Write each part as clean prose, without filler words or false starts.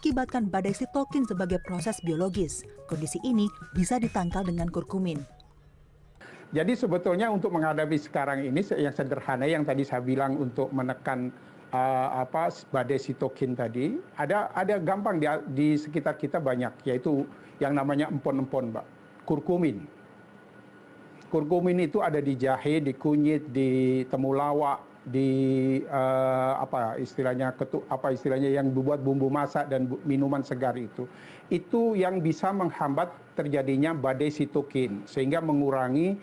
mengakibatkan badai sitokin sebagai proses biologis. Kondisi ini bisa ditangkal dengan kurkumin. Jadi sebetulnya untuk menghadapi sekarang ini yang sederhana yang tadi saya bilang untuk menekan badai sitokin tadi, ada gampang di sekitar kita banyak, yaitu yang namanya empon-empon, Mbak. Kurkumin. Kurkumin itu ada di jahe, di kunyit, di temulawak, di istilahnya yang membuat bumbu masak dan minuman segar itu yang bisa menghambat terjadinya badai sitokin sehingga mengurangi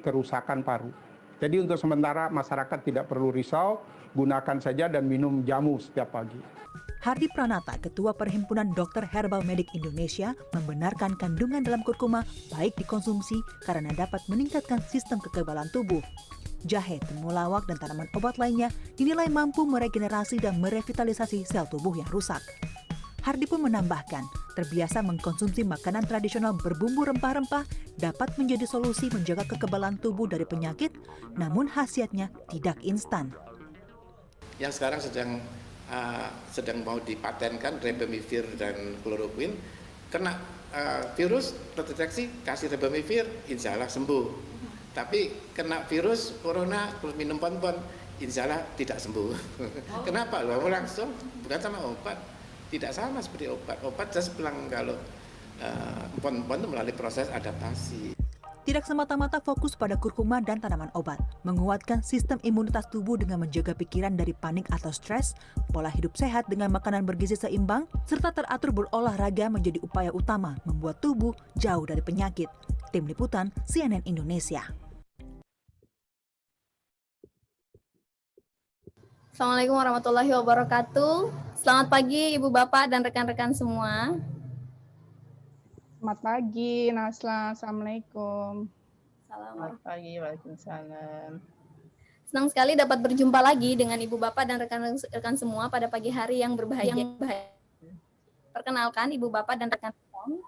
kerusakan paru. Jadi untuk sementara masyarakat tidak perlu risau, gunakan saja dan minum jamu setiap pagi. Hardi Pranata, Ketua Perhimpunan Dokter Herbal Medik Indonesia, membenarkan kandungan dalam kurkuma baik dikonsumsi karena dapat meningkatkan sistem kekebalan tubuh. Jahe, temulawak, dan tanaman obat lainnya dinilai mampu meregenerasi dan merevitalisasi sel tubuh yang rusak. Hardi pun menambahkan, terbiasa mengkonsumsi makanan tradisional berbumbu rempah-rempah dapat menjadi solusi menjaga kekebalan tubuh dari penyakit, namun khasiatnya tidak instan. Yang sekarang sedang mau dipatenkan Remdesivir dan kloroquine, kena virus terdeteksi kasih Remdesivir, insya Allah sembuh. Tapi kena virus corona terus minum pon-pon, insya Allah tidak sembuh. Kenapa? Langsung bukan sama obat, tidak sama seperti obat. Obat just bilang kalau pon-pon itu melalui proses adaptasi. Tidak semata-mata fokus pada kurkuma dan tanaman obat. Menguatkan sistem imunitas tubuh dengan menjaga pikiran dari panik atau stres, pola hidup sehat dengan makanan bergizi seimbang, serta teratur berolahraga menjadi upaya utama membuat tubuh jauh dari penyakit. Tim Liputan CNN Indonesia. Assalamualaikum warahmatullahi wabarakatuh. Selamat pagi Ibu Bapak dan rekan-rekan semua. Selamat pagi, Nasla. Assalamualaikum. Selamat pagi, waalaikumsalam. Senang sekali dapat berjumpa lagi dengan Ibu Bapak dan rekan-rekan semua pada pagi hari yang berbahagia. Perkenalkan Ibu Bapak dan rekan-rekan,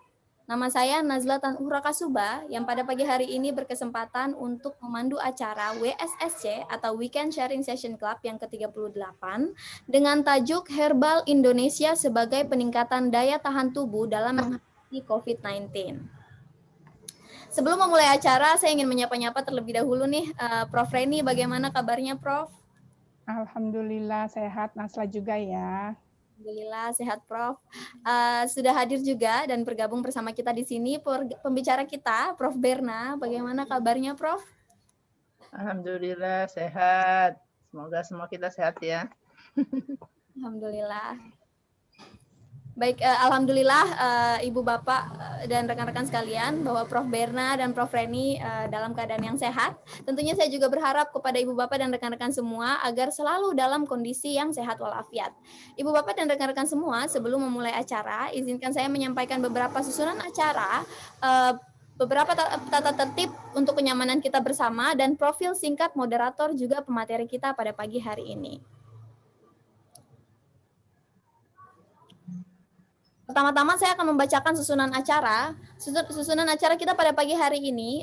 nama saya Nazla Tanhura Kasuba yang pada pagi hari ini berkesempatan untuk memandu acara WSSC atau Weekend Sharing Session Club yang ke-38 dengan tajuk Herbal Indonesia sebagai peningkatan daya tahan tubuh dalam menghadapi COVID-19. Sebelum memulai acara, saya ingin menyapa-nyapa terlebih dahulu nih, Prof. Reni, bagaimana kabarnya, Prof? Alhamdulillah sehat, Nasla juga ya. Alhamdulillah sehat, Prof. Sudah hadir juga dan bergabung bersama kita di sini pembicara kita, Prof. Berna. Bagaimana kabarnya, Prof? Alhamdulillah sehat. Semoga semua kita sehat ya. Alhamdulillah. Baik, alhamdulillah Ibu Bapak dan rekan-rekan sekalian bahwa Prof. Berna dan Prof. Reni dalam keadaan yang sehat. Tentunya saya juga berharap kepada Ibu Bapak dan rekan-rekan semua agar selalu dalam kondisi yang sehat walafiat. Ibu Bapak dan rekan-rekan semua, sebelum memulai acara, izinkan saya menyampaikan beberapa susunan acara, beberapa tata tertib untuk kenyamanan kita bersama, dan profil singkat moderator juga pemateri kita pada pagi hari ini. Pertama-tama saya akan membacakan susunan acara. Susunan acara kita pada pagi hari ini,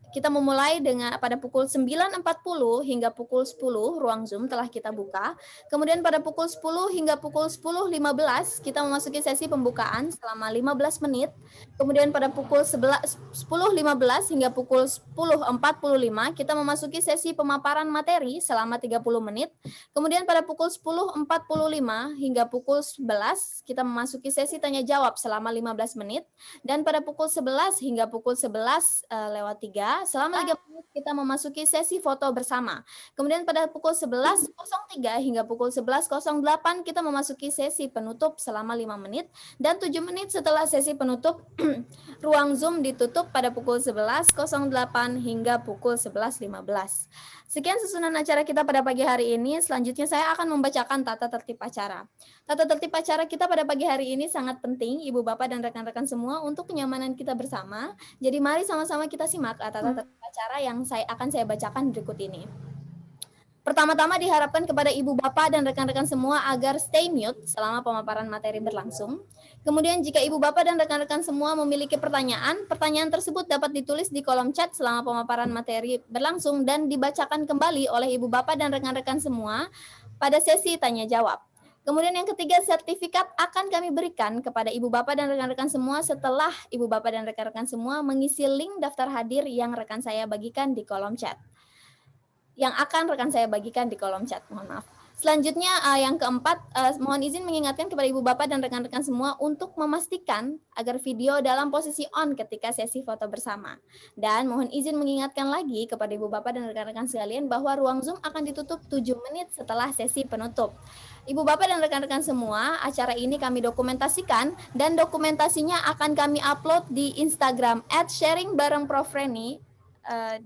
kita memulai dengan pada pukul 9.40 hingga pukul 10 ruang Zoom telah kita buka. Kemudian pada pukul 10 hingga pukul 10.15 kita memasuki sesi pembukaan selama 15 menit. Kemudian pada pukul 10.15 hingga pukul 10.45 kita memasuki sesi pemaparan materi selama 30 menit. Kemudian pada pukul 10.45 hingga pukul 11 kita memasuki sesi tanya jawab selama 15 menit. Dan pada pukul 11 hingga pukul 11:03 selama 3 menit kita memasuki sesi foto bersama. Kemudian pada pukul 11.03 hingga pukul 11.08 kita memasuki sesi penutup selama 5 menit. Dan 7 menit setelah sesi penutup, ruang Zoom ditutup pada pukul 11.08 hingga pukul 11.15. Sekian susunan acara kita pada pagi hari ini. Selanjutnya saya akan membacakan tata tertib acara. Tata tertib acara kita pada pagi hari ini sangat penting, Ibu Bapak dan rekan-rekan semua, untuk kenyamanan kita bersama. Jadi mari sama-sama kita simak tata tertib acara yang akan saya bacakan berikut ini. Pertama-tama diharapkan kepada Ibu Bapak dan rekan-rekan semua agar stay mute selama pemaparan materi berlangsung. Kemudian jika Ibu Bapak dan rekan-rekan semua memiliki pertanyaan, pertanyaan tersebut dapat ditulis di kolom chat selama pemaparan materi berlangsung dan dibacakan kembali oleh Ibu Bapak dan rekan-rekan semua pada sesi tanya jawab. Kemudian yang ketiga, sertifikat akan kami berikan kepada Ibu Bapak dan rekan-rekan semua setelah Ibu Bapak dan rekan-rekan semua mengisi link daftar hadir yang rekan saya bagikan di kolom chat. Yang akan rekan saya bagikan di kolom chat, mohon maaf. Selanjutnya yang keempat, mohon izin mengingatkan kepada Ibu Bapak dan rekan-rekan semua untuk memastikan agar video dalam posisi on ketika sesi foto bersama. Dan mohon izin mengingatkan lagi kepada Ibu Bapak dan rekan-rekan sekalian bahwa ruang Zoom akan ditutup 7 menit setelah sesi penutup. Ibu Bapak dan rekan-rekan semua, acara ini kami dokumentasikan dan dokumentasinya akan kami upload di Instagram @sharingbarengprofreni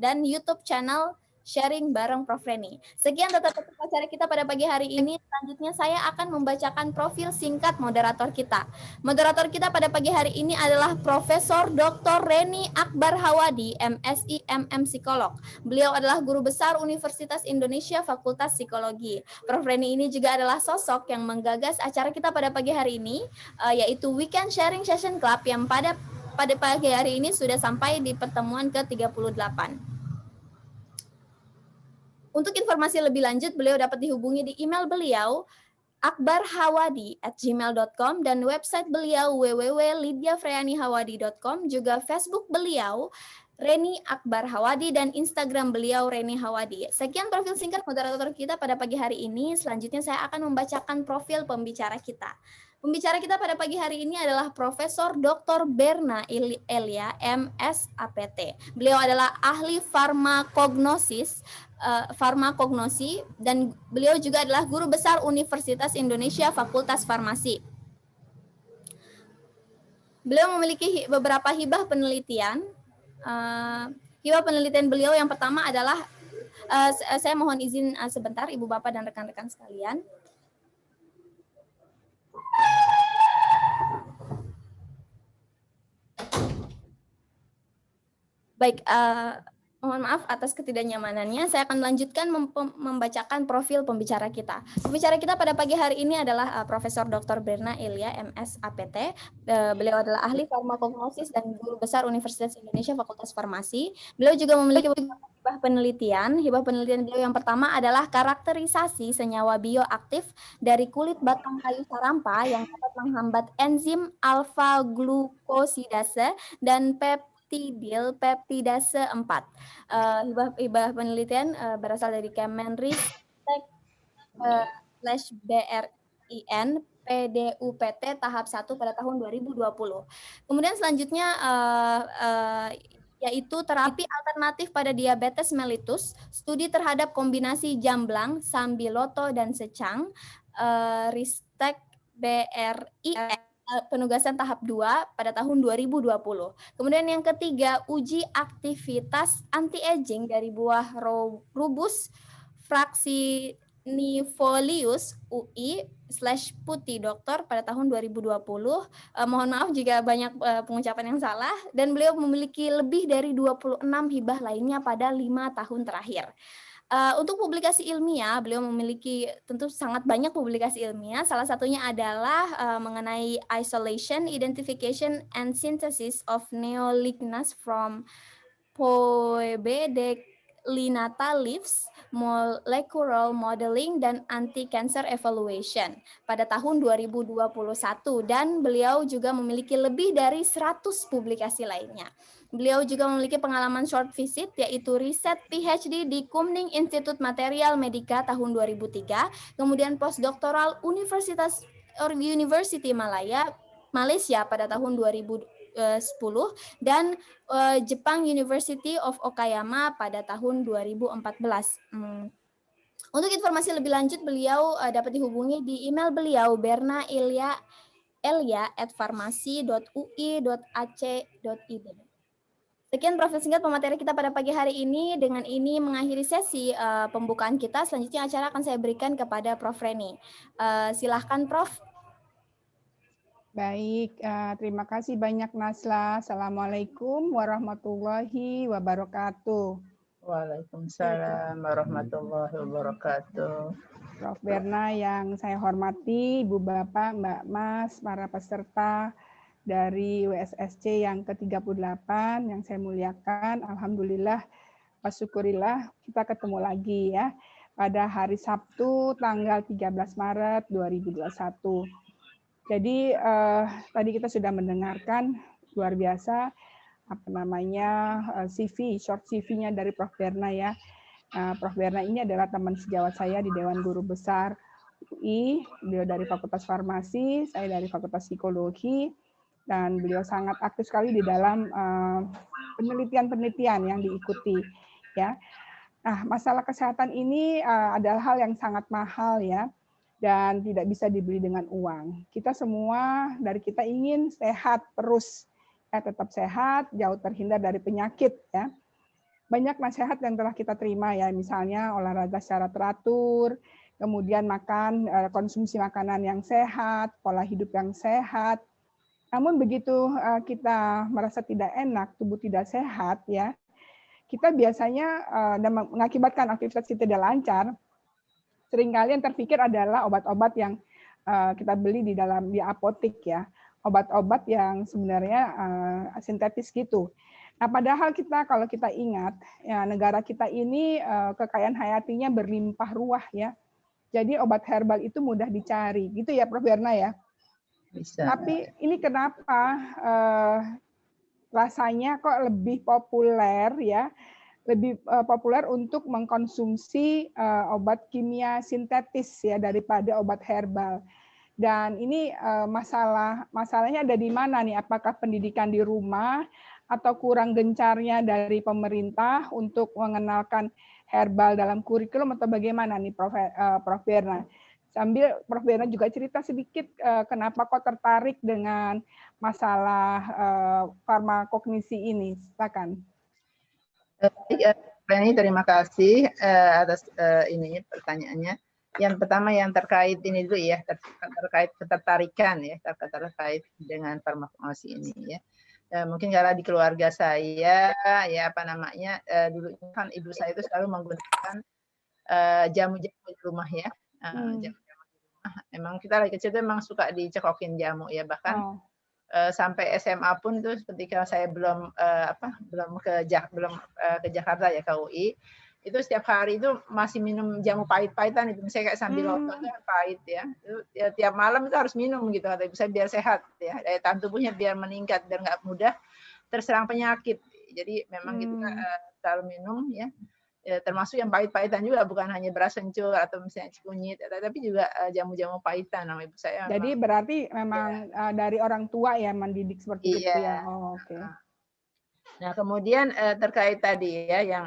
dan YouTube channel Sharing Bareng Prof. Reni. Sekian tata tertib acara kita pada pagi hari ini. Selanjutnya saya akan membacakan profil singkat moderator kita. Moderator kita pada pagi hari ini adalah Profesor Dr. Reni Akbar Hawadi, MSI MM Psikolog. Beliau adalah guru besar Universitas Indonesia Fakultas Psikologi. Prof. Reni ini juga adalah sosok yang menggagas acara kita pada pagi hari ini, yaitu Weekend Sharing Session Club yang pada pagi hari ini sudah sampai di pertemuan ke-38. Untuk informasi lebih lanjut, beliau dapat dihubungi di email beliau akbarhawadi@gmail.com dan website beliau www.lydiafreyanihawadi.com, juga Facebook beliau Reni Akbar Hawadi dan Instagram beliau Reni Hawadi. Sekian profil singkat moderator kita pada pagi hari ini. Selanjutnya saya akan membacakan profil pembicara kita. Pembicara kita pada pagi hari ini adalah Profesor Dr. Berna Elia, MS APT. Beliau adalah ahli farmakognosi dan beliau juga adalah guru besar Universitas Indonesia Fakultas Farmasi. Beliau memiliki beberapa hibah penelitian. Hibah penelitian beliau yang pertama adalah, saya mohon izin sebentar Ibu Bapak dan rekan-rekan sekalian. Baik, mohon maaf atas ketidaknyamanannya. Saya akan melanjutkan membacakan profil pembicara kita. Pembicara kita pada pagi hari ini adalah Profesor Dr. Berna Elia, MS APT. Beliau adalah ahli farmakognosis dan guru besar Universitas Indonesia Fakultas Farmasi. Beliau juga memiliki hibah penelitian. Hibah penelitian beliau yang pertama adalah karakterisasi senyawa bioaktif dari kulit batang kayu sarampa yang dapat menghambat enzim alfa-glukosidase dan peptidase 4. Hibah penelitian berasal dari Kemenristek/BRIN PDUPT tahap 1 pada tahun 2020. Kemudian selanjutnya yaitu terapi alternatif pada diabetes mellitus, studi terhadap kombinasi jamblang, sambiloto dan secang, Ristek BRIN penugasan tahap 2 pada tahun 2020. Kemudian yang ketiga, uji aktivitas anti-aging dari buah rubus fraxinifolius UI/putih doktor pada tahun 2020. Mohon maaf jika banyak pengucapan yang salah, dan beliau memiliki lebih dari 26 hibah lainnya pada 5 tahun terakhir. Untuk publikasi ilmiah, beliau memiliki tentu sangat banyak publikasi ilmiah. Salah satunya adalah mengenai isolation, identification, and synthesis of neolignans from Phoebe declinata leaves, molecular modeling, dan anti-cancer evaluation pada tahun 2021. Dan beliau juga memiliki lebih dari 100 publikasi lainnya. Beliau juga memiliki pengalaman short visit, yaitu riset PhD di Kumning Institute Material Medica tahun 2003, kemudian postdoktoral University Malaysia pada tahun 2010, dan Jepang University of Okayama pada tahun 2014. Untuk informasi lebih lanjut, beliau dapat dihubungi di email beliau bernaelia@farmasi.ui.ac.id. Sekian profil singkat pemateri kita pada pagi hari ini. Dengan ini mengakhiri sesi pembukaan kita. Selanjutnya acara akan saya berikan kepada Prof. Reni. Silahkan Prof. Baik, terima kasih banyak Nasla. Assalamualaikum warahmatullahi wabarakatuh. Waalaikumsalam warahmatullahi wabarakatuh. Prof. Berna yang saya hormati, Ibu Bapak, Mbak Mas, para peserta dari WSSC yang ke-38 yang saya muliakan. Alhamdulillah, syukurillah kita ketemu lagi ya. pada hari Sabtu tanggal 13 Maret 2021. Jadi tadi kita sudah mendengarkan luar biasa CV, short CV-nya dari Prof. Berna ya. Prof. Berna ini adalah teman sejawat saya di Dewan Guru Besar UI, beliau dari Fakultas Farmasi, saya dari Fakultas Psikologi, dan beliau sangat aktif sekali di dalam penelitian-penelitian yang diikuti. Ya, nah masalah kesehatan ini adalah hal yang sangat mahal ya, dan tidak bisa dibeli dengan uang. Kita semua dari kita ingin sehat terus, ya, tetap sehat, jauh terhindar dari penyakit ya. Banyak nasihat yang telah kita terima ya, misalnya olahraga secara teratur, kemudian konsumsi makanan yang sehat, pola hidup yang sehat. Namun begitu kita merasa tidak enak, tubuh tidak sehat ya, kita biasanya dan mengakibatkan aktivitas kita tidak lancar, seringkali yang terpikir adalah obat-obat yang kita beli di apotek ya, obat-obat yang sebenarnya sintetis gitu. Nah, padahal kalau kita ingat, ya, negara kita ini kekayaan hayatinya berlimpah ruah ya. Jadi obat herbal itu mudah dicari, gitu ya, Prof. Berna ya. Bisa. Tapi ini kenapa rasanya kok lebih populer ya, lebih populer untuk mengkonsumsi obat kimia sintetis ya daripada obat herbal. Dan ini masalahnya ada di mana nih? Apakah pendidikan di rumah atau kurang gencarnya dari pemerintah untuk mengenalkan herbal dalam kurikulum atau bagaimana nih Prof. Berna? Sambil Prof. Berna juga cerita sedikit kenapa kok tertarik dengan masalah farmakognisi ini. Silakan. Ini terima kasih atas ini pertanyaannya. Yang pertama yang terkait ini dulu ya, terkait ketertarikan ya, terkait dengan farmakognisi ini ya. Mungkin karena di keluarga saya ya dulu kan ibu saya itu selalu menggunakan jamu-jamu di rumah ya. Jamu-jamu di rumah. Emang kita lagi kecil itu emang suka dicekokin jamu ya, bahkan sampai SMA pun tuh ketika saya belum ke Jakarta ya, ke UI, itu setiap hari itu masih minum jamu pahit-pahitan itu, misalnya kayak sambil nonton pahit ya. Itu ya, tiap malam itu harus minum gitu, kata ibu saya, biar sehat ya, daya tahan tubuhnya biar meningkat, biar nggak mudah terserang penyakit. Jadi memang kita selalu minum ya, termasuk yang pahit-pahitan juga, bukan hanya beras kencur atau misalnya kunyit, tapi juga jamu-jamu pahitan nama ibu saya. Jadi berarti memang dari orang tua ya mendidik seperti itu ya. Oh, oke. Nah, kemudian terkait tadi ya yang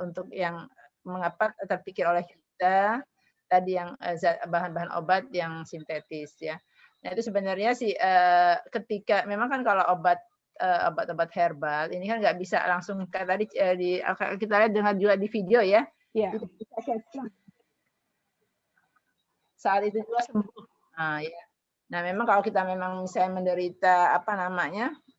untuk yang mengapa terpikir oleh kita tadi yang bahan-bahan obat yang sintetis ya. Nah, itu sebenarnya sih ketika memang kan kalau obat-obat herbal ini kan nggak bisa langsung kayak tadi kita lihat dengan juga di video ya. Iya. Saat itu juga sembuh. Nah, ya. Nah, memang kalau kita memang misalnya menderita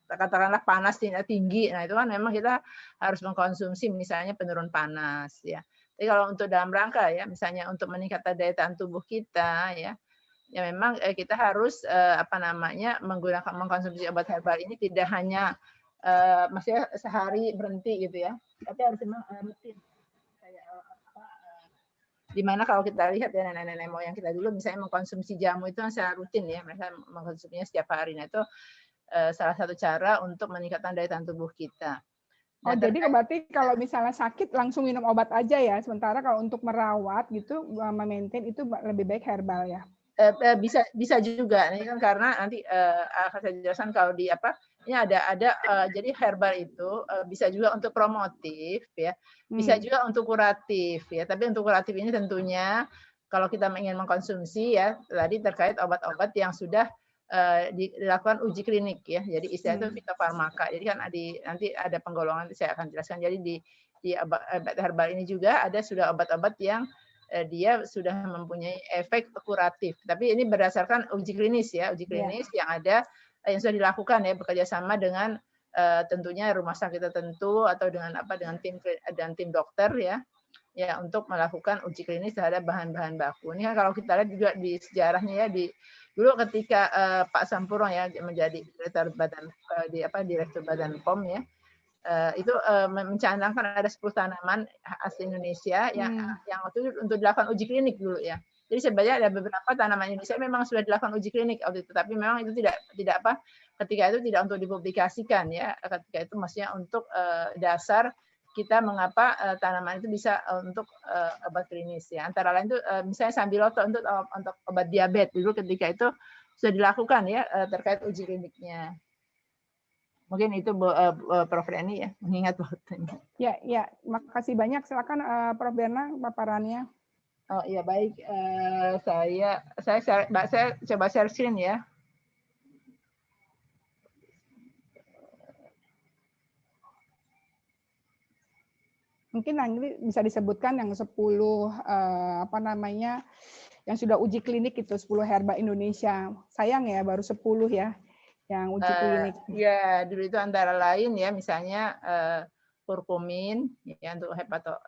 katakanlah panas tinggi, nah itu kan memang kita harus mengkonsumsi misalnya penurun panas ya. Tapi kalau untuk dalam rangka ya, misalnya untuk meningkatkan daya tahan tubuh kita ya memang kita harus mengkonsumsi obat herbal ini tidak hanya maksudnya sehari berhenti gitu ya, tapi harus memang rutin. Dimana kalau kita lihat ya nenek-nenek moyang kita dulu misalnya mengkonsumsi jamu itu secara rutin ya, mereka mengkonsumsinya setiap hari. Nah itu salah satu cara untuk meningkatkan daya tahan tubuh kita. Nah, jadi berarti kalau misalnya sakit langsung minum obat aja ya, sementara kalau untuk merawat gitu, memaintain itu lebih baik herbal ya? Bisa juga, ini kan karena nanti akan saya jelaskan kalau di ini ada jadi herbal itu bisa juga untuk promotif ya, bisa juga untuk kuratif ya. Tapi untuk kuratif ini tentunya kalau kita ingin mengkonsumsi ya tadi terkait obat-obat yang sudah dilakukan uji klinik ya. Jadi istilahnya itu fitofarmaka. Jadi kan nanti ada penggolongan, saya akan jelaskan. Jadi di obat herbal ini juga ada sudah obat-obat yang dia sudah mempunyai efek kuratif. Tapi ini berdasarkan uji klinis ya, uji klinis yang ada yang sudah dilakukan ya, bekerja sama dengan tentunya rumah sakit tertentu atau dengan tim dokter ya untuk melakukan uji klinis terhadap bahan-bahan baku. Ini kan kalau kita lihat juga di sejarahnya ya, dulu ketika Pak Sampurno ya menjadi direktur Badan POM ya, Itu mencanangkan ada 10 tanaman asli Indonesia yang waktu itu untuk dilakukan uji klinik dulu ya. Jadi sebenarnya ada beberapa tanaman Indonesia memang sudah dilakukan uji klinik waktu itu, tapi memang itu tidak apa, ketika itu tidak untuk dipublikasikan ya. Ketika itu maksudnya untuk dasar kita mengapa tanaman itu bisa untuk obat klinis ya. Antara lain itu misalnya sambiloto untuk obat diabetes dulu ketika itu sudah dilakukan ya terkait uji kliniknya. Mungkin itu Prof. Reni ya, mengingat waktunya. Ya, makasih banyak. Silakan Prof. Berna paparannya. Oh iya baik, saya coba share screen ya. Mungkin nanti bisa disebutkan yang 10 apa namanya yang sudah uji klinik itu 10 herba Indonesia. Sayang ya baru 10 ya yang uji klinik. Ya, dulu itu antara lain ya misalnya kurkumin ya untuk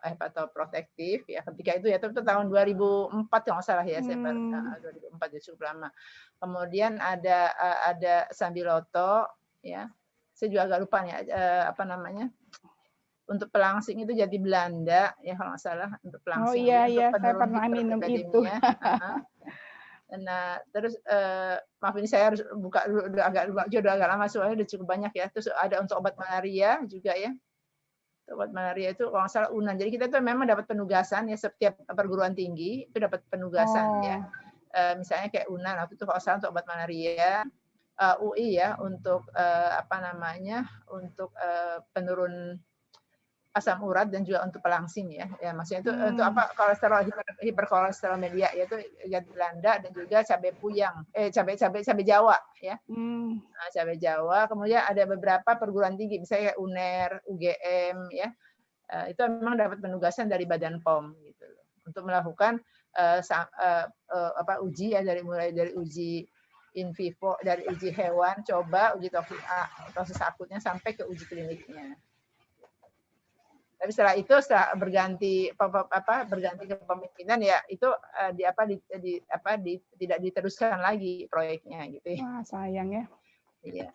hepatoprotektif ya ketika itu ya itu tahun 2004 kalau nggak salah ya saya 2004 ya cukup lama. Kemudian ada sambiloto ya. Saya juga agak lupa ya apa namanya. Untuk pelangsing itu Jati Belanda ya kalau nggak salah untuk pelangsing. Oh iya saya pernah minum itu. Nah, terus maaf ini saya harus buka dulu udah agak lama soalnya udah cukup banyak ya. Terus ada untuk obat malaria juga ya. Obat malaria itu kalau nggak salah UNAN. Jadi kita tuh memang dapat penugasan ya setiap perguruan tinggi itu dapat penugasan ya. Misalnya kayak UNAN waktu itu kalau salah untuk obat malaria, UI ya untuk apa namanya untuk penurun asam urat dan juga untuk pelangsing ya. Ya maksudnya itu untuk apa kolesterol hiperkolesterolemia yaitu Jati Belanda dan juga cabai puyang cabai Jawa ya. Nah, cabai Jawa kemudian ada beberapa perguruan tinggi misalnya UNER, UGM ya. Itu memang dapat penugasan dari Badan POM gitu loh. Untuk melakukan uji ya mulai dari uji in vivo dari uji hewan coba uji toksis akutnya sampai ke uji kliniknya. Tapi setelah itu berganti kepemimpinan ya itu tidak diteruskan lagi proyeknya gitu ya. Wah, sayang ya. Iya.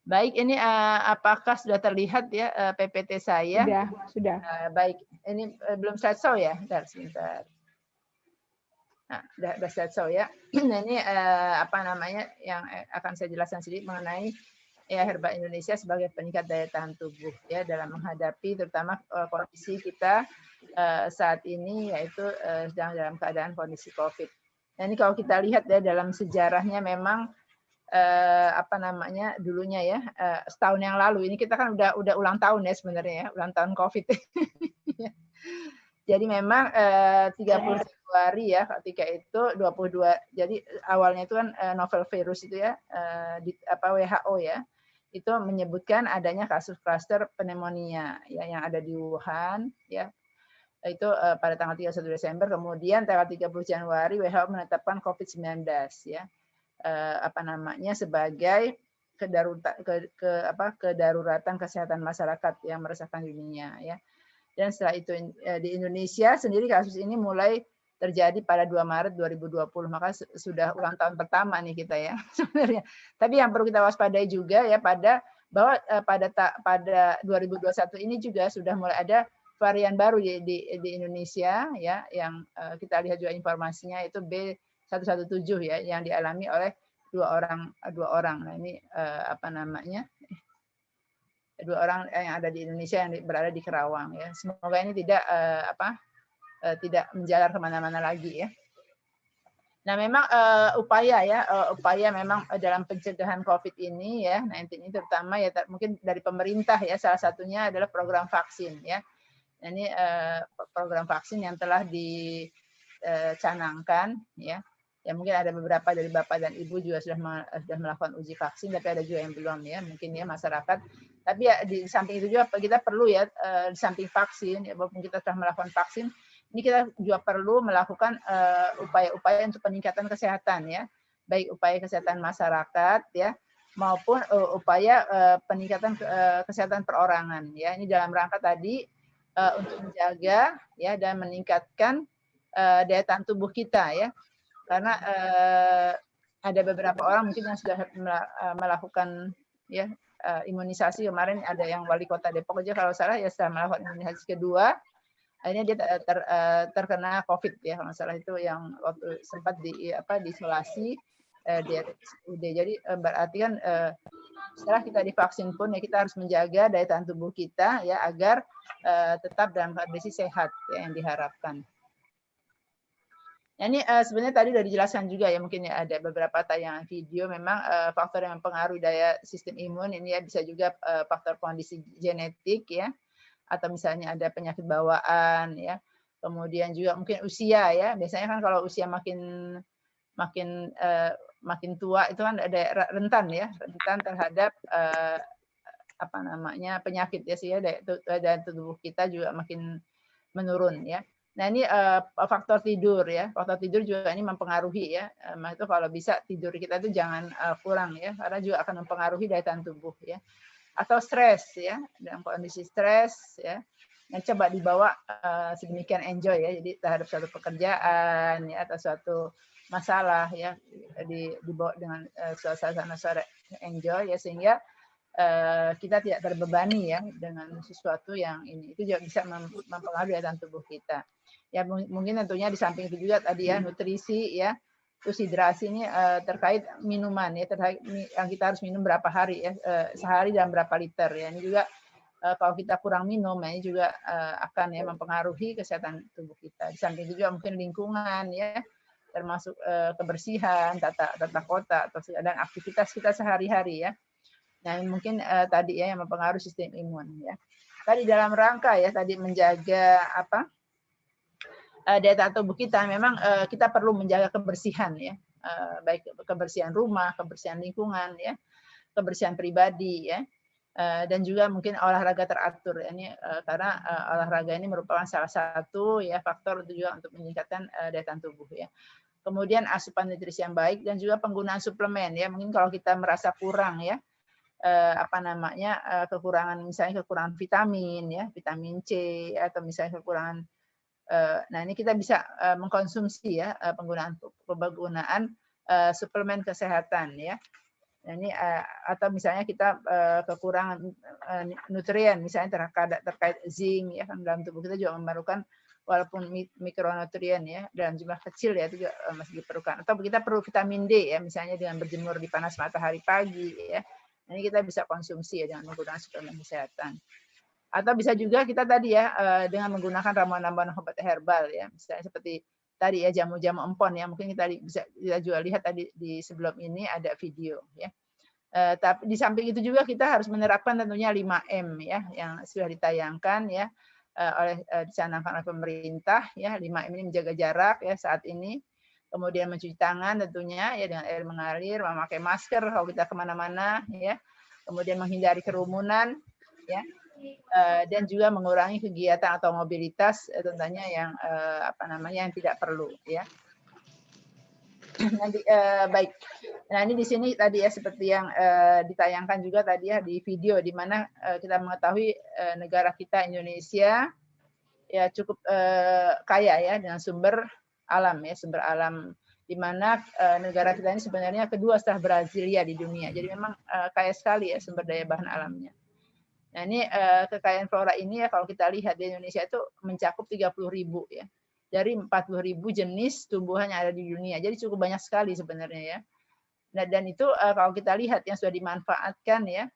Baik, ini apakah sudah terlihat ya PPT saya? Sudah. Baik, ini belum slideshow ya? Sebentar. Nah, udah slideshow ya. Nah, ini apa namanya yang akan saya jelaskan sedikit mengenai ya herba Indonesia sebagai peningkat daya tahan tubuh ya dalam menghadapi terutama kondisi kita saat ini yaitu sedang dalam keadaan kondisi COVID. Nah, ini kalau kita lihat ya dalam sejarahnya memang apa namanya dulunya ya setahun yang lalu ini kita kan udah ulang tahun ya sebenarnya ya ulang tahun COVID. Jadi memang 30 Februari ya ketika itu 22 jadi awalnya itu kan novel virus itu ya di WHO ya itu menyebutkan adanya kasus klaster pneumonia ya yang ada di Wuhan ya itu pada tanggal 31 Desember kemudian tanggal 30 Januari WHO menetapkan COVID-19 ya apa namanya sebagai kedaruratan kesehatan masyarakat yang meresahkan dunia ya. Dan setelah itu di Indonesia sendiri kasus ini mulai terjadi pada 2 Maret 2020, maka sudah ulang tahun pertama nih kita ya sebenarnya. Tapi yang perlu kita waspadai juga ya bahwa pada 2021 ini juga sudah mulai ada varian baru di Indonesia ya yang kita lihat juga informasinya itu B117 ya yang dialami oleh dua orang. Nah ini apa namanya? 2 orang yang ada di Indonesia yang berada di Kerawang ya. Semoga ini tidak tidak menjalar kemana-mana lagi ya. Nah memang upaya memang dalam pencegahan COVID ini ya 19 ini terutama ya mungkin dari pemerintah ya salah satunya adalah program vaksin ya. Nah, ini program vaksin yang telah dicanangkan ya. Ya mungkin ada beberapa dari Bapak dan Ibu juga sudah melakukan uji vaksin tapi ada juga yang belum ya mungkin ya masyarakat. Tapi ya di samping itu juga kita perlu ya di samping vaksin ya walaupun kita sudah melakukan vaksin ini kita juga perlu melakukan upaya-upaya untuk peningkatan kesehatan ya, baik upaya kesehatan masyarakat ya, maupun upaya peningkatan kesehatan perorangan ya. Ini dalam rangka tadi untuk menjaga ya dan meningkatkan daya tahan tubuh kita ya, karena ada beberapa orang mungkin yang sudah melakukan ya imunisasi kemarin ada yang wali kota Depok aja kalau salah ya setelah melakukan imunisasi kedua akhirnya dia terkena COVID ya kalau salah itu yang waktu sempat diisolasi di RSUD. Jadi berarti kan setelah kita divaksin pun ya kita harus menjaga daya tahan tubuh kita ya agar tetap dalam kondisi sehat ya, yang diharapkan. Nah, ini sebenarnya tadi sudah dijelaskan juga ya mungkin ya ada beberapa tayangan video memang faktor yang mempengaruhi daya sistem imun ini ya bisa juga faktor kondisi genetik ya atau misalnya ada penyakit bawaan ya. Kemudian juga mungkin usia ya. Biasanya kan kalau usia makin tua itu kan ada rentan ya, rentan terhadap penyakit ya sih ya daya tubuh kita juga makin menurun ya. Nah ini faktor tidur ya, faktor tidur juga ini mempengaruhi ya. Itu kalau bisa tidur kita itu jangan kurang ya, karena juga akan mempengaruhi daya tahan tubuh ya. Atau stres ya, dalam kondisi stres ya, yang coba dibawa sedemikian enjoy ya, jadi terhadap suatu pekerjaan ya atau suatu masalah ya dibawa dengan suasana enjoy ya sehingga kita tidak terbebani ya dengan sesuatu yang ini itu juga bisa mempengaruhi daya tahan tubuh kita. Ya mungkin tentunya di samping itu juga tadi ya nutrisi ya, terus hidrasi ini terkait minuman ya, terkait yang kita harus minum berapa hari ya, sehari dalam berapa liter ya. Ini juga kalau kita kurang minum ini juga akan ya mempengaruhi kesehatan tubuh kita. Di samping itu juga mungkin lingkungan ya, termasuk kebersihan, tata kota atau dan aktivitas kita sehari-hari ya. Nah, mungkin tadi ya yang mempengaruhi sistem imun ya. Tadi dalam rangka ya tadi menjaga daya tahan tubuh kita, memang kita perlu menjaga kebersihan ya, baik kebersihan rumah, kebersihan lingkungan ya, kebersihan pribadi ya, dan juga mungkin olahraga teratur. Ini karena olahraga ini merupakan salah satu ya faktor juga untuk meningkatkan daya tahan tubuh ya. Kemudian asupan nutrisi yang baik dan juga penggunaan suplemen ya. Mungkin kalau kita merasa kurang ya, kekurangan misalnya kekurangan vitamin ya, vitamin C atau misalnya kekurangan nah ini kita bisa mengkonsumsi ya penggunaan suplemen kesehatan ya. Nah, ini atau misalnya kita kekurangan nutrien misalnya terkait zinc ya kan dalam tubuh kita juga memerlukan walaupun mikronutrien ya dalam jumlah kecil ya itu juga masih diperlukan. Atau kita perlu vitamin D ya misalnya dengan berjemur di panas matahari pagi ya. Nah, ini kita bisa konsumsi ya dengan menggunakan suplemen kesehatan. Atau bisa juga kita tadi ya dengan menggunakan ramuan-ramuan obat herbal ya, misalnya seperti tadi ya jamu-jamu empon ya, mungkin kita juga lihat tadi di sebelum ini ada video ya. Tapi di samping itu juga kita harus menerapkan tentunya 5M ya yang sudah ditayangkan ya dicanangkan oleh pemerintah ya. 5M ini menjaga jarak ya saat ini, kemudian mencuci tangan tentunya ya dengan air mengalir, memakai masker kalau kita kemana-mana ya, kemudian menghindari kerumunan ya. Dan juga mengurangi kegiatan atau mobilitas tentunya yang yang tidak perlu ya. Nanti baik. Nah, ini di sini tadi ya seperti yang ditayangkan juga tadi ya di video di mana kita mengetahui negara kita Indonesia ya cukup kaya ya dengan sumber alam ya, sumber alam di mana negara kita ini sebenarnya kedua setelah Brasilia di dunia. Jadi memang kaya sekali ya sumber daya bahan alamnya. Nah, ini kekayaan flora ini ya kalau kita lihat di Indonesia itu mencakup 30.000 ya. Dari 40.000 jenis tumbuhan yang ada di dunia. Jadi cukup banyak sekali sebenarnya ya. Nah, dan itu kalau kita lihat yang sudah dimanfaatkan ya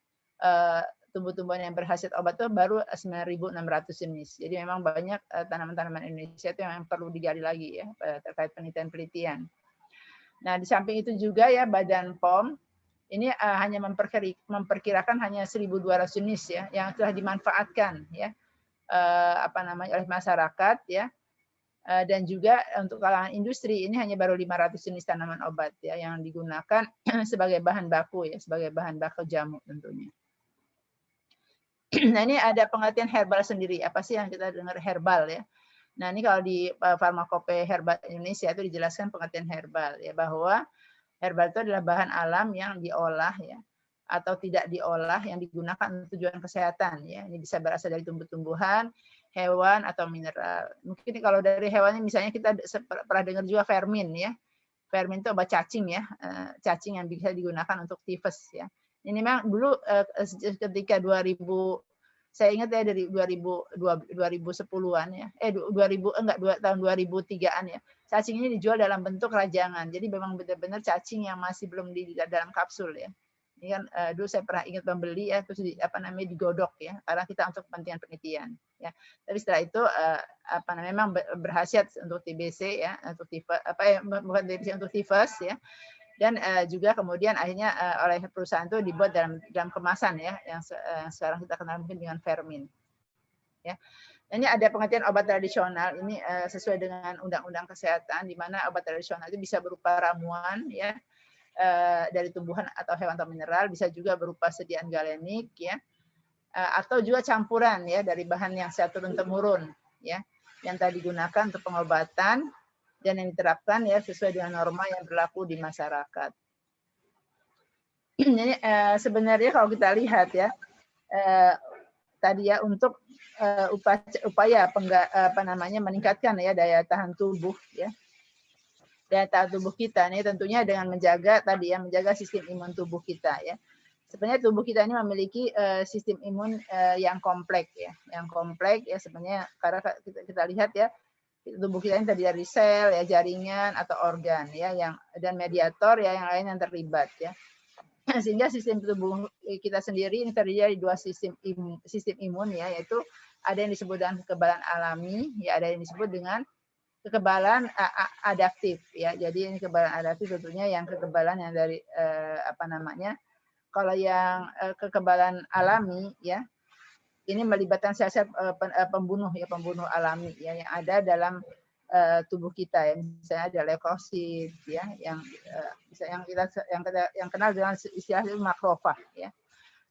tumbuh-tumbuhan yang berkhasiat obat itu baru 9.600 jenis. Jadi memang banyak tanaman-tanaman Indonesia itu yang perlu digali lagi ya terkait penelitian-penelitian. Nah, di samping itu juga ya Badan POM ini hanya memperkirakan hanya 1.200 jenis ya yang telah dimanfaatkan ya oleh masyarakat ya, dan juga untuk kalangan industri ini hanya baru 500 jenis tanaman obat ya yang digunakan sebagai bahan baku ya, sebagai bahan baku jamu tentunya. Nah, ini ada pengertian herbal sendiri. Apa sih yang kita dengar herbal ya? Nah, ini kalau di Farmakope Herbal Indonesia itu dijelaskan pengertian herbal ya, bahwa herbal itu adalah bahan alam yang diolah ya atau tidak diolah yang digunakan untuk tujuan kesehatan ya. Ini bisa berasal dari tumbuh-tumbuhan, hewan atau mineral. Mungkin kalau dari hewannya misalnya kita pernah dengar juga vermin ya. Vermin itu obat cacing ya, cacing yang bisa digunakan untuk tifus ya. Ini memang dulu ketika 2000, saya ingat ya dari 2010-an ya, 2000 tahun 2003-an ya. Cacing ini dijual dalam bentuk rajangan. Jadi memang benar-benar cacing yang masih belum di dalam kapsul ya. Ini kan dulu saya pernah ingat membeli ya, terus digodok ya, karena kita untuk kepentingan penelitian ya. Tapi setelah itu memang berkhasiat untuk TBC ya, untuk tifus bukan TBC, untuk tifus ya. Dan juga kemudian akhirnya oleh perusahaan itu dibuat dalam kemasan ya, yang sekarang kita kenal mungkin dengan Fermin. Ya. Ini ada pengertian obat tradisional, ini sesuai dengan Undang-Undang Kesehatan, di mana obat tradisional itu bisa berupa ramuan ya, dari tumbuhan atau hewan atau mineral, bisa juga berupa sediaan galenik ya, atau juga campuran ya dari bahan yang secara turun-temurun ya, yang tadi digunakan untuk pengobatan dan yang diterapkan ya sesuai dengan norma yang berlaku di masyarakat. Jadi sebenarnya kalau kita lihat ya tadi ya, untuk upaya meningkatkan ya daya tahan tubuh ya, daya tahan tubuh kita ini tentunya dengan menjaga tadi ya, menjaga sistem imun tubuh kita ya. Sebenarnya tubuh kita ini memiliki sistem imun yang kompleks ya, sebenarnya karena kita lihat ya, tubuh kita ini terdiri dari sel ya, jaringan atau organ ya, dan mediator ya, yang lain yang terlibat ya. Sehingga sistem tubuh kita sendiri ini terdiri dari dua sistem imun ya, yaitu ada yang disebut dengan kekebalan alami ya, ada yang disebut dengan kekebalan adaptif ya. Jadi ini kekebalan adaptif tentunya yang kekebalan yang dari kalau yang kekebalan alami ya, ini melibatkan sel-sel pembunuh alami ya, yang ada dalam tubuh kita ya, misalnya ada leukosit ya, yang kenal dengan istilah makrofag ya.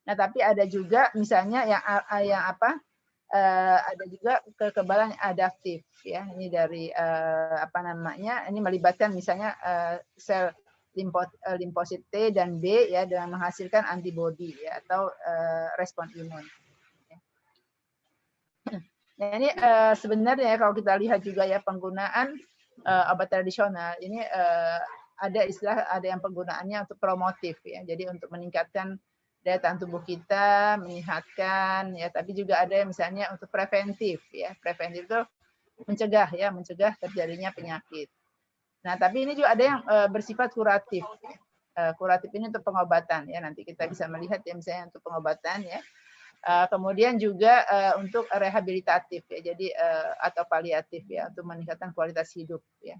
Nah, tapi ada juga misalnya ada juga kekebalan adaptif ya. Ini dari ini melibatkan misalnya sel limfosit T dan B ya, dengan menghasilkan antibodi ya, atau respon imun. Nah, ini sebenarnya kalau kita lihat juga ya, penggunaan obat tradisional ini ada yang penggunaannya untuk promotif ya, jadi untuk meningkatkan daya tahan tubuh kita, menyehatkan ya, tapi juga ada yang misalnya untuk preventif ya. Preventif itu mencegah terjadinya penyakit. Nah, tapi ini juga ada yang bersifat kuratif. Kuratif ini untuk pengobatan ya, nanti kita bisa melihat ya, misalnya untuk pengobatan ya. Kemudian juga untuk rehabilitatif ya, jadi atau paliatif ya, untuk meningkatkan kualitas hidup ya.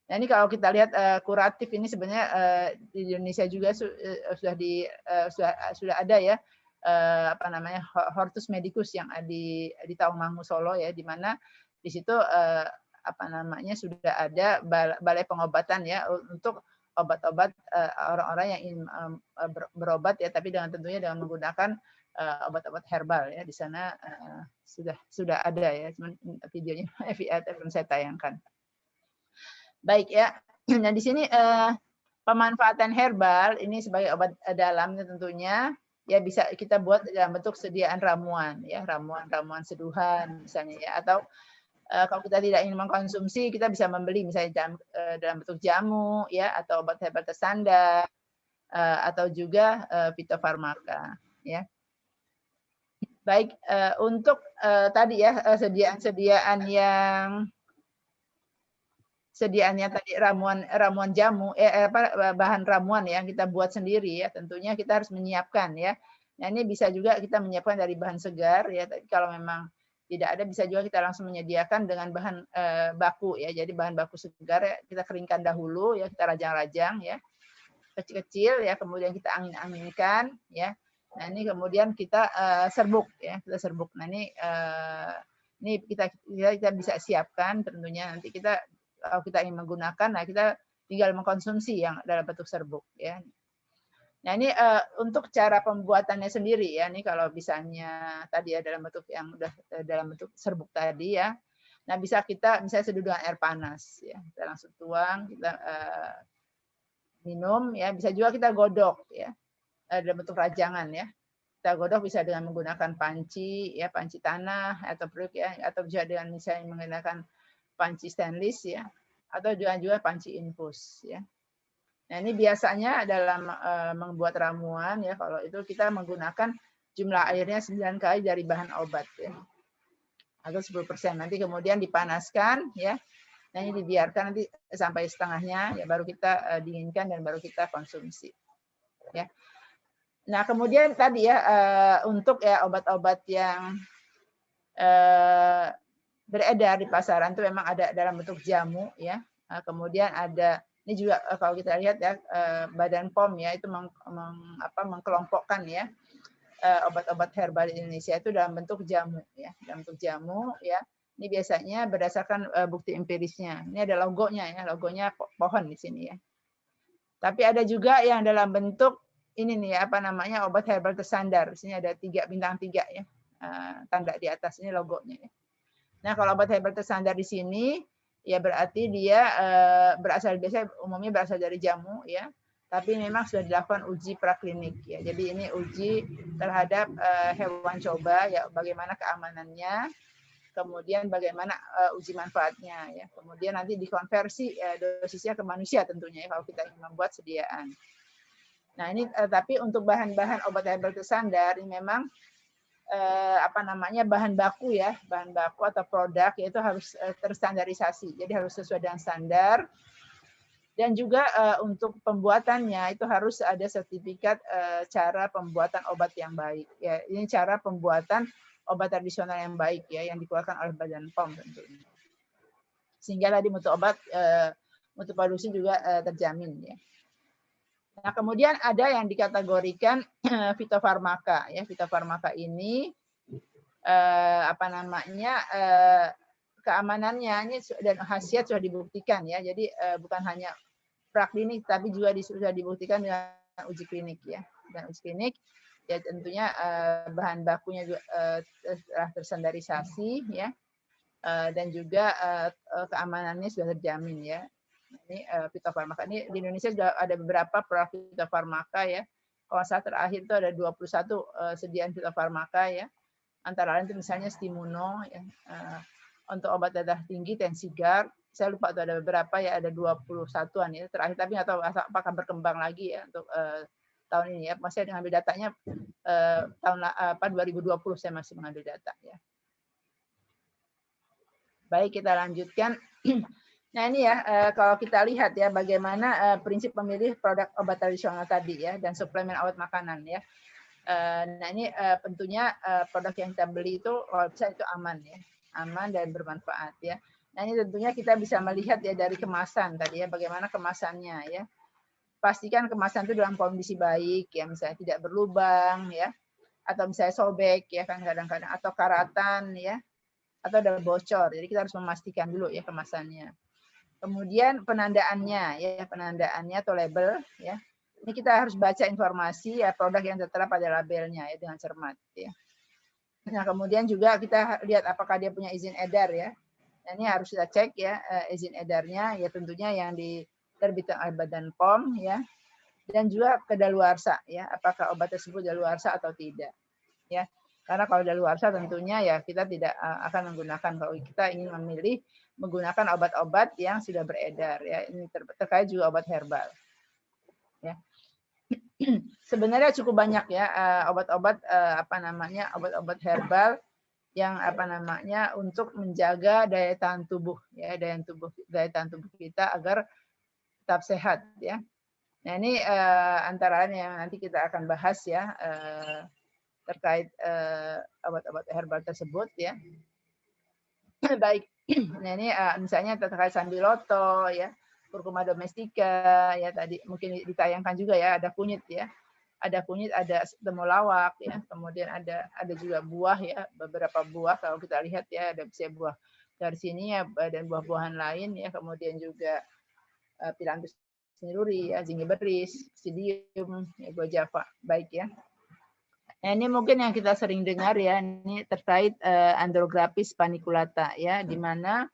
Nah, ini kalau kita lihat kuratif ini sebenarnya di Indonesia juga sudah ada ya, Hortus Medicus yang di Tawangmangu Solo ya, di mana di situ sudah ada balai pengobatan ya, untuk obat-obat orang-orang yang ingin berobat ya, tapi tentunya dengan menggunakan obat-obat herbal ya. Di sana sudah ada ya, cuman videonya belum saya tayangkan. Baik ya. Nah, di sini pemanfaatan herbal ini sebagai obat dalam tentunya ya, bisa kita buat dalam bentuk sediaan ramuan ya, ramuan seduhan misalnya ya, atau kalau kita tidak ingin mengkonsumsi, kita bisa membeli misalnya dalam bentuk jamu ya, atau obat herbal tersandar, atau juga fitofarmaka ya. Baik, untuk tadi ya sediaannya tadi ramuan jamu bahan ramuan yang kita buat sendiri ya, tentunya kita harus menyiapkan ya. Nah, ini bisa juga kita menyiapkan dari bahan segar ya. Tapi kalau memang tidak ada, bisa juga kita langsung menyediakan dengan bahan baku ya. Jadi bahan baku segar ya, kita keringkan dahulu ya, kita rajang-rajang ya, kecil-kecil ya, kemudian kita angin-anginkan ya. Nah, ini kemudian kita serbuk ya, Nah, ini kita bisa siapkan tentunya, nanti kalau kita ingin menggunakan, nah kita tinggal mengkonsumsi yang dalam bentuk serbuk ya. Nah, ini untuk cara pembuatannya sendiri ya. Ini kalau misalnya tadi ya dalam bentuk serbuk tadi ya. Nah, bisa kita misalnya seduh dengan air panas ya. Kita langsung tuang, kita minum ya. Bisa juga kita godok ya, dalam bentuk rajangan ya. Kita godok bisa dengan menggunakan panci ya, panci tanah atau peruk ya, atau bisa dengan misalnya menggunakan panci stainless ya, atau juga panci infus ya. Nah, ini biasanya dalam membuat ramuan ya, kalau itu kita menggunakan jumlah airnya 9 kali dari bahan obat ya. Atau 10%. Nanti kemudian dipanaskan ya. Nah, ini dibiarkan nanti sampai setengahnya ya, baru kita dinginkan dan baru kita konsumsi. Ya. Nah, kemudian tadi ya untuk ya obat-obat yang beredar di pasaran itu memang ada dalam bentuk jamu ya. Kemudian ada ini juga kalau kita lihat ya Badan POM ya itu mengkelompokkan ya obat-obat herbal di Indonesia itu dalam bentuk jamu ya, dalam bentuk jamu ya. Ini biasanya berdasarkan bukti empirisnya. Ini ada logonya ya, logonya pohon di sini ya. Tapi ada juga yang dalam bentuk ini nih apa namanya obat herbal tersandar. Di sini ada 3 bintang 3 ya. Tanda di atas ini logonya ya. Nah, kalau obat herbal tersandar di sini ya berarti dia umumnya berasal dari jamu ya. Tapi memang sudah dilakukan uji praklinik ya. Jadi ini uji terhadap hewan coba ya, bagaimana keamanannya, kemudian bagaimana uji manfaatnya ya. Kemudian nanti dikonversi dosisnya ke manusia tentunya ya, kalau kita ingin membuat sediaan. Nah, ini tapi untuk bahan-bahan obat herbal tersandar ini memang bahan baku ya, bahan baku atau produk yaitu harus terstandarisasi. Jadi harus sesuai dengan standar. Dan juga untuk pembuatannya itu harus ada sertifikat cara pembuatan obat yang baik. Ya, ini cara pembuatan obat tradisional yang baik ya, yang dikeluarkan oleh Badan POM tentunya. Sehingga tadi mutu obat, mutu produksi juga terjamin ya. Nah, kemudian ada yang dikategorikan fitofarmaka ya. Fitofarmaka ini keamanannya ini dan khasiat sudah dibuktikan ya. Jadi bukan hanya praklinik tapi juga sudah dibuktikan dengan uji klinik ya. Dan uji klinik ya tentunya bahan bakunya juga telah terstandarisasi ya. Dan juga keamanannya sudah terjamin ya. Ini fitofarmaka ini di Indonesia sudah ada beberapa produk fitofarmaka ya. Kalau saat terakhir itu ada 21 sediaan fitofarmaka ya. Antara lain itu misalnya Stimuno ya. Untuk obat darah tinggi Tensigar, saya lupa itu ada beberapa ya, ada 21-an ya terakhir, tapi nggak tahu apakah berkembang lagi ya untuk tahun ini ya. Masih mengambil datanya tahun 2020 saya masih mengambil data ya. Baik, kita lanjutkan. Nah, ini ya kalau kita lihat ya bagaimana prinsip memilih produk obat tradisional tadi ya dan suplemen obat makanan ya. Nah, ini tentunya produk yang kita beli itu kalau bisa itu aman ya. Aman dan bermanfaat ya. Nah, ini tentunya kita bisa melihat ya dari kemasan tadi ya, bagaimana kemasannya ya. Pastikan kemasan itu dalam kondisi baik ya, misalnya tidak berlubang ya, atau misalnya sobek ya kan kadang-kadang, atau karatan ya, atau ada bocor. Jadi kita harus memastikan dulu ya kemasannya. Kemudian penandaannya ya, penandaannya atau label ya. Ini kita harus baca informasi ya produk yang tertera pada labelnya ya dengan cermat ya. Nah, kemudian juga kita lihat apakah dia punya izin edar ya. Nah, ini harus kita cek ya izin edarnya ya tentunya yang diterbitkan oleh Badan POM ya. Dan juga kedaluarsa ya, apakah obat tersebut daluarsa atau tidak ya. Karena kalau daluarsa tentunya ya kita tidak akan menggunakan, kalau kita ingin memilih menggunakan obat-obat yang sudah beredar ya. Ini terkait juga obat herbal. Ya. Sebenarnya cukup banyak ya obat-obat obat-obat herbal yang untuk menjaga daya tahan tubuh ya, daya tahan tubuh kita agar tetap sehat ya. Nah, ini antara lain yang nanti kita akan bahas ya terkait obat-obat herbal tersebut ya. Baik. Nah, ini misalnya terkait sambiloto ya, Curcuma domestica ya, tadi mungkin ditayangkan juga ya, ada kunyit ya. Ada kunyit, ada temulawak ya. Kemudian ada juga buah ya, beberapa buah kalau kita lihat ya, ada bisa buah dari sini ya dan buah-buahan lain ya. Kemudian juga Philanthus niluri ya, zingiberis, psidium, ya, buah Java. Baik ya. Nah, ini mungkin yang kita sering dengar ya, ini terkait Andrographis paniculata ya, di mana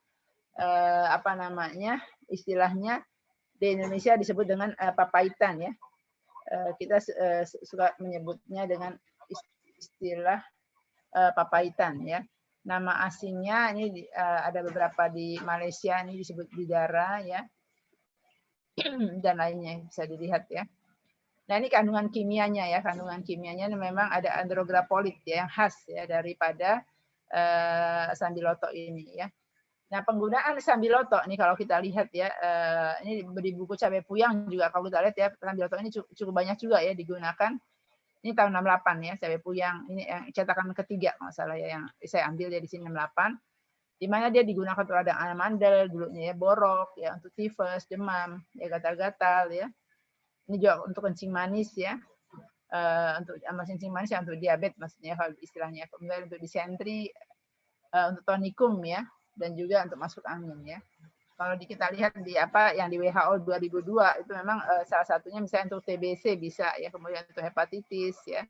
istilahnya di Indonesia disebut dengan papaitan ya. Kita suka menyebutnya dengan istilah papaitan ya. Nama asingnya ini ada beberapa di Malaysia ini disebut bidara ya. dan lainnya bisa dilihat ya. Nah ini kandungan kimianya ya, kandungan kimianya memang ada andrograpolit ya, yang khas ya daripada sambiloto ini ya. Nah penggunaan sambiloto ini kalau kita lihat ya, ini di buku Cabai Puyang juga kalau kita lihat ya, sambiloto ini cukup banyak juga ya digunakan. Ini tahun 68 ya, Cabai Puyang ini yang cetakan ketiga kalau salah ya, yang saya ambil ya di sini 68. Di mana dia digunakan untuk radang amandel dulunya ya, borok ya, untuk tifus, demam, ya gatal-gatal ya. Ini juga untuk kencing manis ya, untuk kencing manis ya, untuk diabetes maksudnya kalau istilahnya. Kemudian untuk disentri, untuk tonikum ya, dan juga untuk masuk angin ya. Kalau kita lihat di apa yang di WHO 2002 itu memang salah satunya misalnya untuk TBC bisa ya, kemudian untuk hepatitis ya,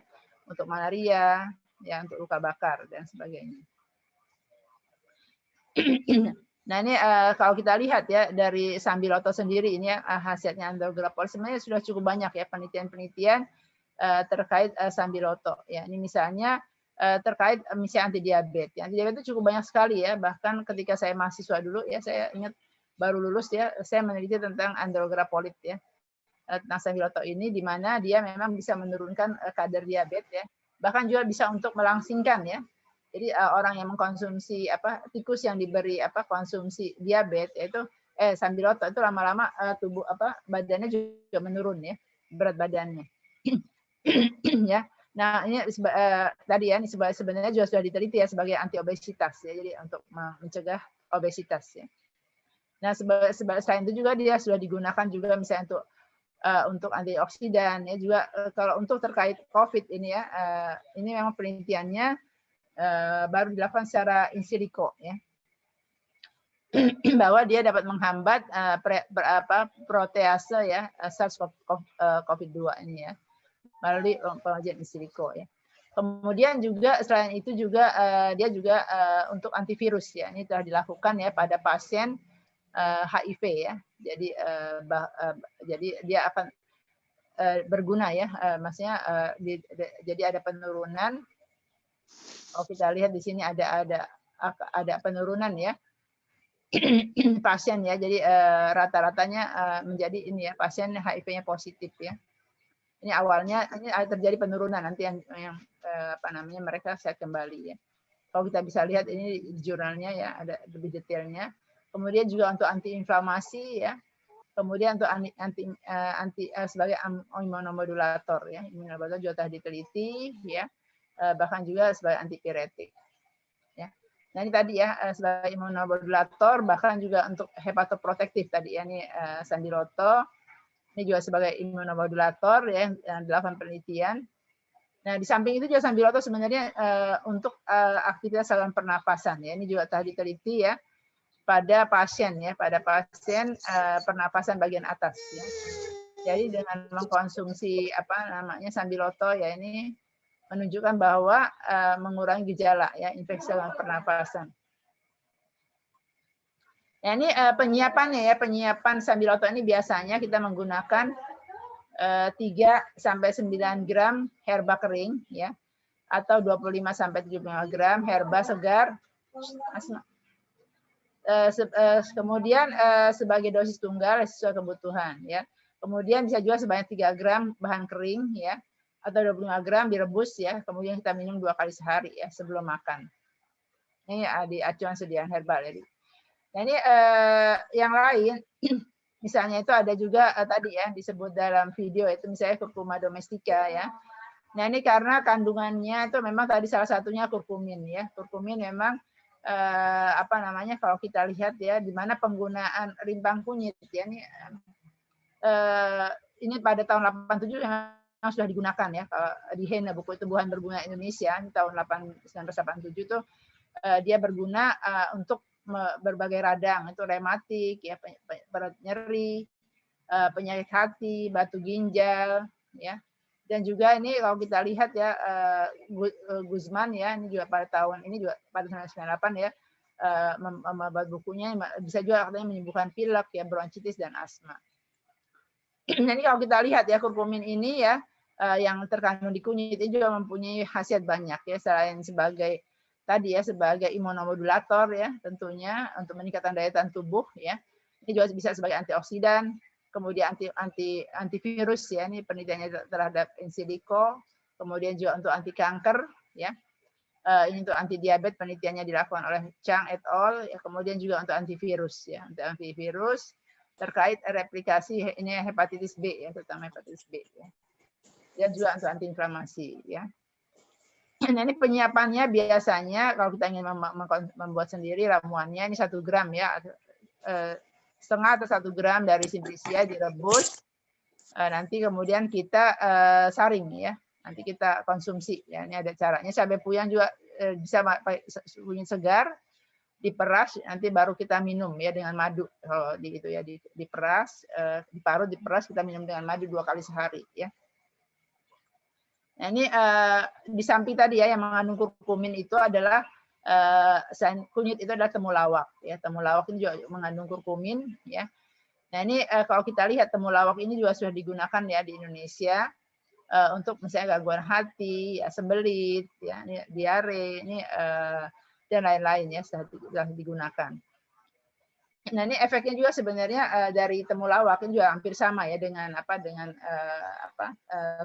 untuk malaria ya, untuk luka bakar dan sebagainya. Nah ini kalau kita lihat ya dari sambiloto sendiri ini ya, khasiatnya andrograpolit sebenarnya sudah cukup banyak ya penelitian-penelitian terkait sambiloto ya. Ini misalnya terkait misalnya anti diabetes. Anti diabetes itu cukup banyak sekali ya. Bahkan ketika saya mahasiswa dulu ya, saya ingat baru lulus ya, saya meneliti tentang andrograpolit ya, tentang sambiloto ini, di mana dia memang bisa menurunkan kadar diabetes ya. Bahkan juga bisa untuk melangsingkan ya. Jadi orang yang mengkonsumsi tikus yang diberi konsumsi diabetes yaitu sambiloto itu lama-lama tubuh badannya juga menurun ya, berat badannya. Ya. Nah, ini tadi ya ini sebenarnya juga sudah diteliti ya sebagai anti obesitas ya. Jadi untuk mencegah obesitas ya. Nah, selain itu juga dia sudah digunakan juga misalnya untuk antioksidan ya, juga kalau untuk terkait COVID ini ya, ini memang penelitiannya baru dilakukan secara in silico ya, bahwa dia dapat menghambat protease ya SARS-CoV-2 ini ya melalui pengajian in silico ya. Kemudian juga selain itu juga dia juga untuk antivirus ya, ini telah dilakukan ya pada pasien HIV ya. Jadi jadi dia akan berguna ya, maksudnya jadi ada penurunan. Oh, kita lihat di sini ada penurunan ya pasien ya. Jadi rata-ratanya menjadi ini ya, pasien HIV-nya positif ya. Ini awalnya ini terjadi penurunan, nanti yang mereka sehat kembali ya. Kalau kita bisa lihat ini di jurnalnya ya, ada lebih detailnya. Kemudian juga untuk antiinflamasi ya. Kemudian untuk sebagai imunomodulator ya. Imunomodulator juga telah diteliti ya. Bahkan juga sebagai antipiretik ya. Nah ini tadi ya sebagai imunomodulator, bahkan juga untuk hepatoprotektif tadi ya, ini sambiloto ini juga sebagai imunomodulator ya, yang dilakukan penelitian. Nah di samping itu juga sambiloto sebenarnya untuk aktivitas saluran pernapasan ya, ini juga telah diteliti ya pada pasien pernapasan bagian atas ya. Jadi dengan mengkonsumsi sambiloto ya, ini menunjukkan bahwa mengurangi gejala ya infeksi saluran pernapasan. Nah, ini penyiapannya ya, penyiapan sambiloto ini biasanya kita menggunakan 3 sampai 9 gram herba kering ya, atau 25 sampai 75 gram herba segar. Kemudian sebagai dosis tunggal sesuai kebutuhan ya. Kemudian bisa juga sebanyak 3 gram bahan kering ya, atau 25 gram direbus ya, kemudian kita minum 2 kali sehari ya sebelum makan. Ini di acuan sediaan herbal jadi. Nah ini yang lain, misalnya itu ada juga tadi ya disebut dalam video itu misalnya curcuma domestica ya. Nah ini karena kandungannya itu memang tadi salah satunya kurkumin ya. Kurkumin memang kalau kita lihat ya di mana penggunaan rimbang kunyit ya, ini pada tahun 87 memang sudah digunakan ya di HENA, buku tumbuhan berbunga Indonesia, di tahun 1987 itu dia berguna untuk berbagai radang, itu rematik ya, berat nyeri, penyakit hati, batu ginjal ya. Dan juga ini kalau kita lihat ya Guzman ya, ini juga pada tahun ini juga pada 1998 ya membuat bukunya, bisa juga katanya menyembuhkan pilek ya, bronkitis dan asma. Nah ini kalau kita lihat ya kurkumin ini ya yang terkandung di kunyit ini juga mempunyai khasiat banyak ya, selain sebagai tadi ya sebagai imunomodulator ya tentunya untuk meningkatkan daya tahan tubuh ya. Ini juga bisa sebagai antioksidan kemudian antivirus ya, ini penelitiannya terhadap in silico, kemudian juga untuk anti kanker ya. Ini untuk anti diabetes penelitiannya dilakukan oleh Chang et al. Ya, kemudian juga untuk antivirus ya, untuk antivirus terkait replikasi ini hepatitis B ya, terutama hepatitis B ya. Dan juga untuk antiinflamasi ya. Nah ini penyiapannya biasanya kalau kita ingin membuat sendiri ramuannya ini 1 gram ya, setengah atau 1 gram dari simplisia direbus, nanti kemudian kita saring ya, nanti kita konsumsi ya. Ini ada caranya. Cabai puyang juga bisa pakai kunyit segar, diperas, nanti baru kita minum ya dengan madu. Kalau gitu ya, diperas, diparut, diperas, kita minum dengan madu 2 kali sehari ya. Nah ini di samping tadi ya yang mengandung kurkumin itu adalah kunyit itu adalah temulawak ya. Temulawak ini juga mengandung kurkumin ya. Nah ini kalau kita lihat temulawak ini juga sudah digunakan ya di Indonesia untuk misalnya gangguan hati, ya, sembelit, ya, ini diare, ini dan lain-lain ya sudah digunakan. Nah ini efeknya juga sebenarnya dari temulawak ini juga hampir sama ya dengan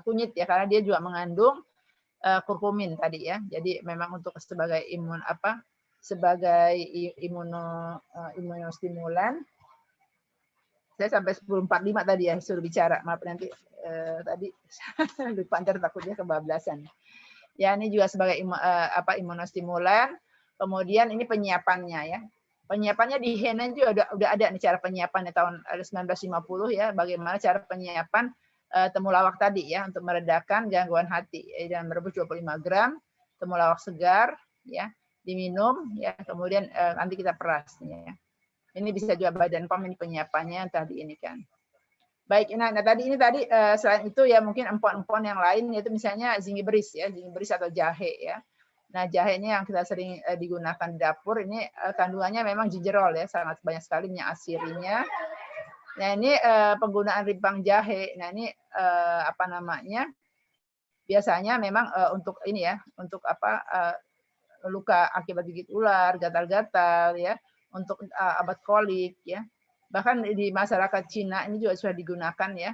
kunyit ya, karena dia juga mengandung kurkumin tadi ya. Jadi memang untuk sebagai imunostimulan. Saya sampai 10.45 tadi ya suruh bicara, maaf nanti tadi lupa ntar takutnya kebablasan. Ya ini juga sebagai imunostimulan. Kemudian ini penyiapannya ya. Penyiapannya di Henan juga udah ada nih cara penyiapannya tahun 1950 ya, bagaimana cara penyiapan temulawak tadi ya untuk meredakan gangguan hati. Dan merebus 25 gram temulawak segar ya, diminum ya, kemudian nanti kita peras ya. Ini bisa juga Badan POM ini penyiapannya tadi ini kan. Baik, nah tadi selain itu ya mungkin empon-empon yang lain yaitu misalnya zingiberis ya, zingiberis atau jahe ya. Nah, jahe ini yang kita sering digunakan di dapur, ini kandungannya memang gingerol ya, sangat banyak sekali minyak asirinya. Nah, ini penggunaan rimpang jahe. Nah, ini biasanya memang untuk ini ya, untuk luka akibat gigit ular, gatal-gatal ya, untuk obat kolik ya. Bahkan di masyarakat Cina ini juga sudah digunakan ya.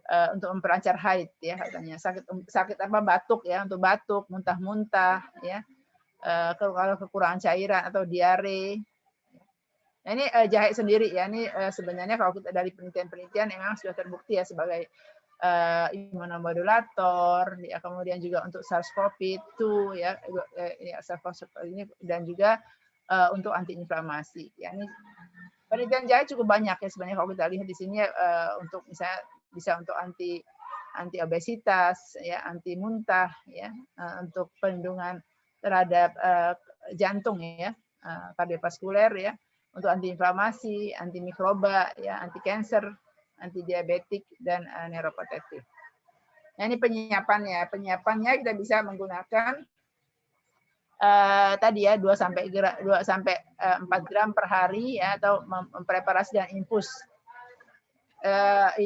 Untuk memperancar haid ya katanya, sakit batuk ya, untuk batuk, muntah-muntah ya, kalau kekurangan cairan atau diare. Nah ini jahe sendiri ya, ini sebenarnya kalau kita dari penelitian memang sudah terbukti ya sebagai imunomodulator ya, kemudian juga untuk SARS-CoV-2 ya, SARS-CoV ini, dan juga untuk antiinflamasi ya. Ini penelitian jahe cukup banyak ya sebenarnya kalau kita lihat di sini untuk misalnya bisa untuk anti obesitas ya, anti muntah ya, untuk perlindungan terhadap jantung ya, kardiovaskuler ya, untuk anti inflamasi, anti mikroba ya, anti kanker, anti diabetik dan neuroprotektif. Nah ini penyiapannya kita bisa menggunakan tadi ya 2 sampai 4 gram per hari ya, atau mempreparasi dan infus. Air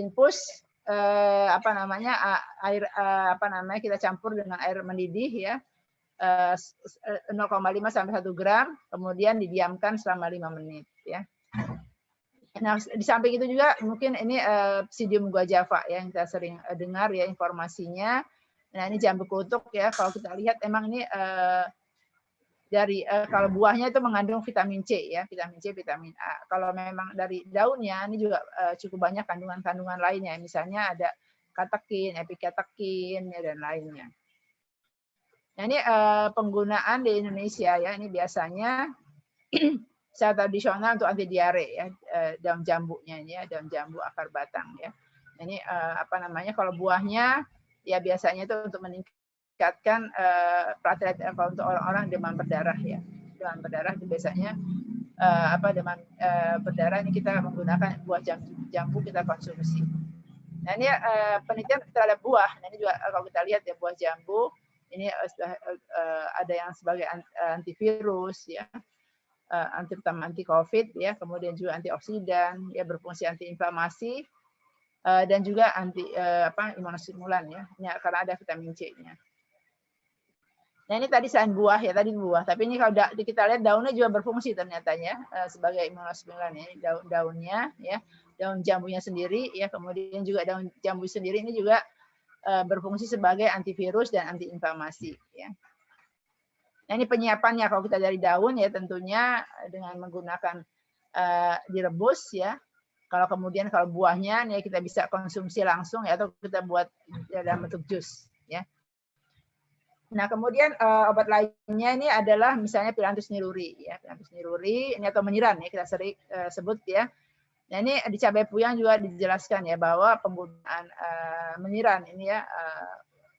kita campur dengan air mendidih ya, 0,5 sampai 1 gram, kemudian didiamkan selama 5 menit ya. Nah, di samping itu juga mungkin ini Psidium guajava ya, yang kita sering dengar ya informasinya. Nah, ini jambu kluthuk ya, kalau kita lihat emang ini kalau buahnya itu mengandung vitamin C ya, vitamin C, vitamin A. Kalau memang dari daunnya ini juga cukup banyak kandungan-kandungan lainnya, misalnya ada katekin, epikatekin ya, dan lainnya. Nah ini penggunaan di Indonesia ya, ini biasanya secara tradisional untuk anti diare ya, daun jambunya ini ya, daun jambu akar batang ya. Nah, ini kalau buahnya ya biasanya itu untuk meningkatkan platelet kalau untuk orang-orang demam berdarah ya. Demam berdarah itu biasanya demam berdarah ini kita menggunakan buah jambu kita konsumsi. Nah ini penelitian terhadap buah. Nah ini juga kalau kita lihat ya, buah jambu ini ada yang sebagai antivirus ya, anti COVID ya, kemudian juga antioksidan ya, berfungsi antiinflamasi dan juga imunostimulan ya, karena ada vitamin C-nya. Nah ini tadi selain buah ya, tadi buah, tapi ini kalau kita lihat daunnya juga berfungsi ternyata ya, sebagai imunostimulan ya, daunnya ya, daun jambunya sendiri ya, kemudian juga daun jambu sendiri ini juga berfungsi sebagai antivirus dan antiinflamasi ya. Nah, ini penyiapannya kalau kita dari daun ya tentunya dengan menggunakan direbus ya. Kalau kemudian kalau buahnya ya kita bisa konsumsi langsung ya, atau kita buat dalam bentuk jus ya. Nah, kemudian obat lainnya ini adalah misalnya Phyllanthus niluri ya, Phyllanthus niluri ini atau menyiran ya kita sering sebut ya. Nah, ini di cabai puyang juga dijelaskan ya bahwa penggunaan menyiran ini ya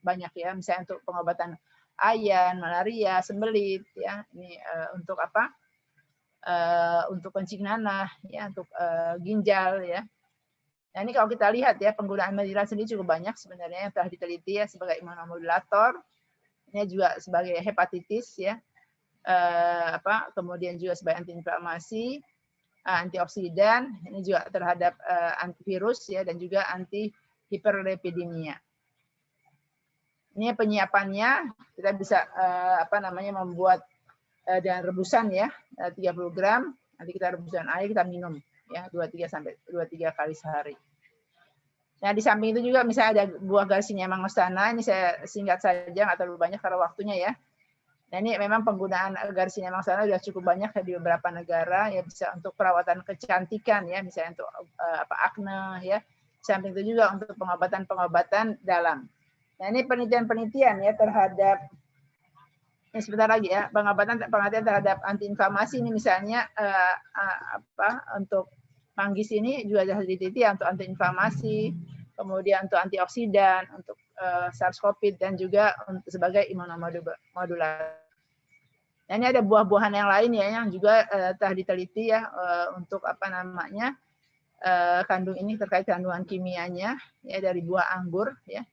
banyak ya, misalnya untuk pengobatan ayan, malaria, sembelit ya. Ini untuk apa? Untuk kencing nanah ya, untuk ginjal ya. Nah, ini kalau kita lihat ya penggunaan menyiran sendiri cukup banyak sebenarnya yang telah diteliti ya sebagai imunomodulator. Ini juga sebagai hepatitis ya. Kemudian juga sebagai antiinflamasi, antioksidan, ini juga terhadap antivirus ya, dan juga anti hiperlipidemia. Ini penyiapannya kita bisa membuat dengan rebusan ya 30 gram, nanti kita rebusan air kita minum ya 2-3 kali sehari. Nah, di samping itu juga misalnya ada buah Garcinia mangostana, ini saya singkat saja nggak terlalu banyak karena waktunya ya. Nah, ini memang penggunaan Garcinia mangostana sudah cukup banyak di beberapa negara ya, bisa untuk perawatan kecantikan ya, misalnya untuk akne ya. Di samping itu juga untuk pengobatan dalam. Nah, ini penelitian ya terhadap ini sebentar lagi ya, pengobatan terhadap antiinflamasi ini misalnya untuk manggis ini juga sudah diteliti ya, untuk antiinflamasi, kemudian untuk antioksidan, untuk SARS-CoV dan juga sebagai imunomodulator. Nah, ini ada buah-buahan yang lain ya yang juga telah diteliti ya untuk terkait kandungan kimianya ya dari buah anggur ya,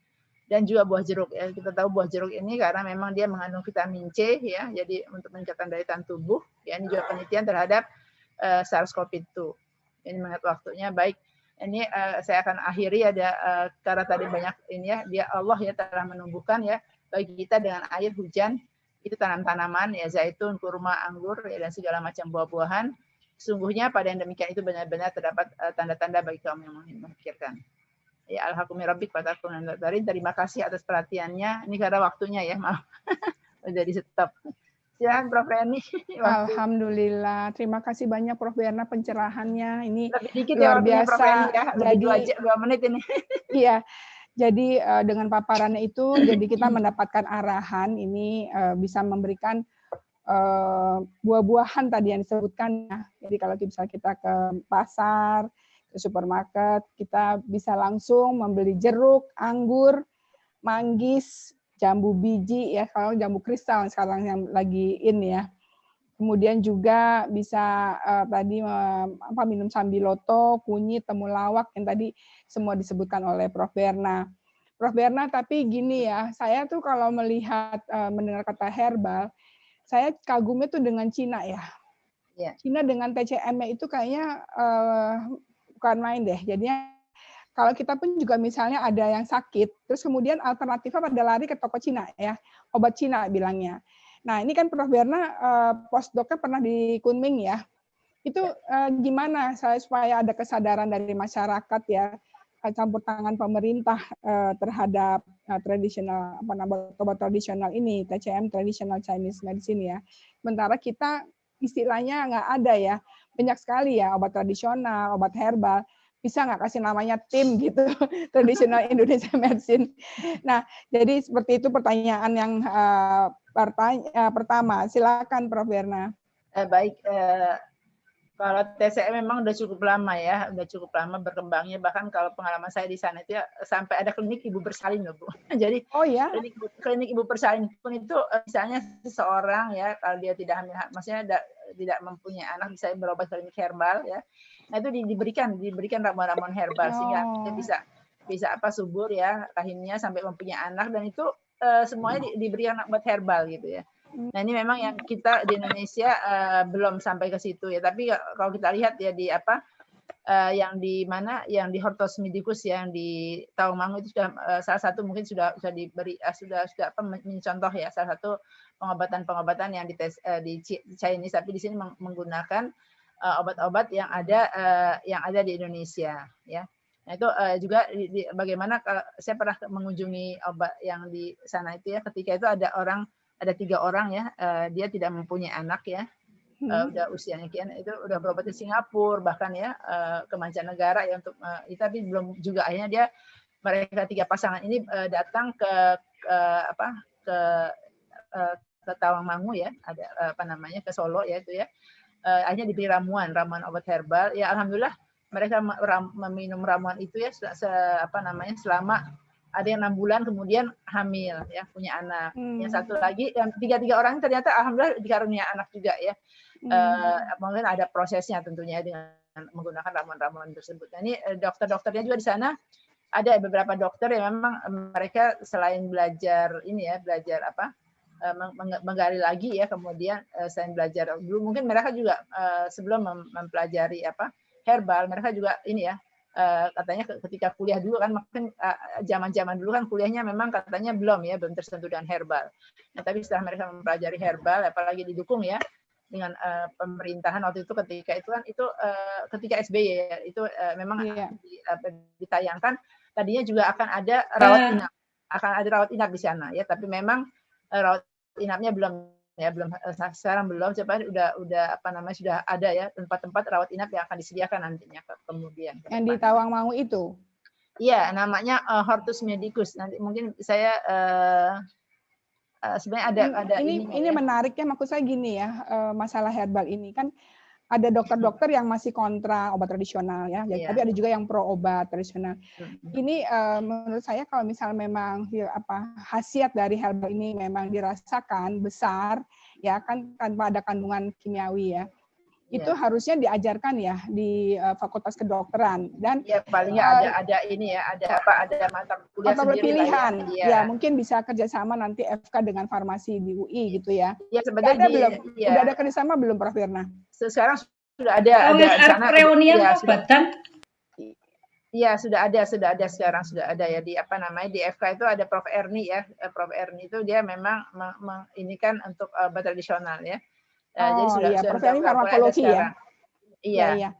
dan juga buah jeruk ya. Kita tahu buah jeruk ini karena memang dia mengandung vitamin C ya, jadi untuk meningkatkan daya tahan tubuh. Ya, ini juga penelitian terhadap SARS-CoV-2. Ini mengingat waktunya baik. Ini saya akan akhiri karena tadi banyak ini ya, dia Allah ya telah menumbuhkan ya bagi kita dengan air hujan itu tanam-tanaman ya, zaitun, kurma, anggur ya, dan segala macam buah-buahan. Sungguhnya pada yang demikian itu benar-benar terdapat tanda-tanda bagi kaum yang memikirkan. Ya, alhamdulillah rabbik fatakum natarin. Terima kasih atas perhatiannya. Ini karena waktunya ya, maaf. Udah di stop. Silakan Prof. Reni. Alhamdulillah. Terima kasih banyak Prof. Berna pencerahannya. Ini lebih dikit luar ya biasa. Prof. Reni ya. Lebih 2 menit ini. Iya. Jadi dengan paparannya itu jadi kita mendapatkan arahan ini bisa memberikan buah-buahan tadi yang disebutkan ya. Jadi kalau misalnya kita ke pasar, ke supermarket, kita bisa langsung membeli jeruk, anggur, manggis, jambu biji ya, kalau jambu kristal sekarang yang lagi in ya. Kemudian juga bisa minum sambiloto, kunyit, temulawak yang tadi semua disebutkan oleh Prof. Berna. Prof. Berna, tapi gini ya, saya tuh kalau mendengar kata herbal, saya kagumnya tuh dengan Cina ya. Yeah. Cina dengan TCM-nya itu kayaknya bukan main deh. Jadinya kalau kita pun juga misalnya ada yang sakit, terus kemudian alternatifnya pada lari ke toko Cina ya, obat Cina bilangnya. Nah, ini kan Prof. Berna postdoc-nya pernah di Kunming ya. Itu gimana supaya ada kesadaran dari masyarakat ya, campur tangan pemerintah terhadap tradisional obat tradisional ini, TCM traditional Chinese medicine ya. Sementara kita istilahnya nggak ada ya, banyak sekali ya obat tradisional, obat herbal. Bisa nggak kasih namanya tim gitu, tradisional Indonesia medicine. Nah, jadi seperti itu pertanyaan yang pertama. Silakan Prof. Berna. Baik, kalau TCM memang udah cukup lama ya, udah cukup lama berkembangnya. Bahkan kalau pengalaman saya di sana itu ya, sampai ada klinik ibu bersalin loh Bu. Jadi klinik ibu bersalin pun itu misalnya seseorang ya, kalau dia tidak hamil, maksudnya tidak mempunyai anak, bisa berobat klinik herbal ya. Nah, itu diberikan ramuan-ramuan herbal sehingga dia bisa subur ya rahimnya sampai mempunyai anak, dan itu semuanya diberikan obat herbal gitu ya. Nah, ini memang yang kita di Indonesia belum sampai ke situ ya. Tapi kalau kita lihat ya di yang di Hortus Medicus yang di Taumangu itu sudah salah satu mungkin sudah diberi mencontoh ya salah satu pengobatan yang di Chinese, tapi di sini menggunakan obat-obat yang ada di Indonesia, ya. Nah itu juga bagaimana saya pernah mengunjungi obat yang di sana itu ya, ketika itu ada 3 orang ya, dia tidak mempunyai anak ya, udah usianya kian, itu udah berobat di Singapura bahkan ya, ke mancanegara ya untuk tapi belum juga, akhirnya mereka 3 pasangan ini datang ke Tawangmangu ya, ada ke Solo ya itu ya, akhirnya diberi ramuan obat herbal ya, alhamdulillah mereka meminum ramuan itu ya selama ada yang 6 bulan kemudian hamil ya, punya anak. Yang satu lagi yang 3 orang ternyata alhamdulillah dikaruniai anak juga ya. Mungkin ada prosesnya tentunya dengan menggunakan ramuan-ramuan tersebut. Nah, ini dokter-dokternya juga di sana ada beberapa dokter yang memang mereka selain belajar menggali lagi ya, kemudian selain belajar dulu mungkin mereka juga sebelum mempelajari herbal, mereka juga katanya ketika kuliah dulu kan, mungkin zaman-zaman dulu kan kuliahnya memang katanya belum tersentuh dengan herbal. Nah, tapi setelah mereka mempelajari herbal, apalagi didukung ya dengan pemerintahan waktu itu, ketika SBY ya, itu memang ditayangkan tadinya juga akan ada rawat inap di sana ya, tapi memang rawat inapnya belum sekarang belum, coba udah sudah ada ya tempat-tempat rawat inap yang akan disediakan nantinya kemudian. Yang di Tawangmangu itu? Iya, namanya Hortus Medicus. Nanti mungkin saya sebenarnya ada ini menariknya, maksud saya gini ya, masalah herbal ini kan ada dokter-dokter yang masih kontra obat tradisional ya, tapi ada juga yang pro obat tradisional. Ini menurut saya kalau misalnya memang khasiat dari herbal ini memang dirasakan besar ya kan, tanpa ada kandungan kimiawi ya, itu harusnya diajarkan ya di Fakultas Kedokteran, dan paling nggak ada mata kuliah sendiri pilihan ya, mungkin bisa kerjasama nanti FK dengan farmasi di UI gitu ya. Ya sebenarnya udah ada kerjasama belum Prof Firna? Sekarang sudah ada di sana reunian obatan. Iya, sudah ada sekarang, sudah ada ya di di FK itu ada Prof Erni ya. Prof Erni itu dia memang ini kan untuk obat tradisional ya. Jadi sudah Prof Erni farmakologi ya. Iya.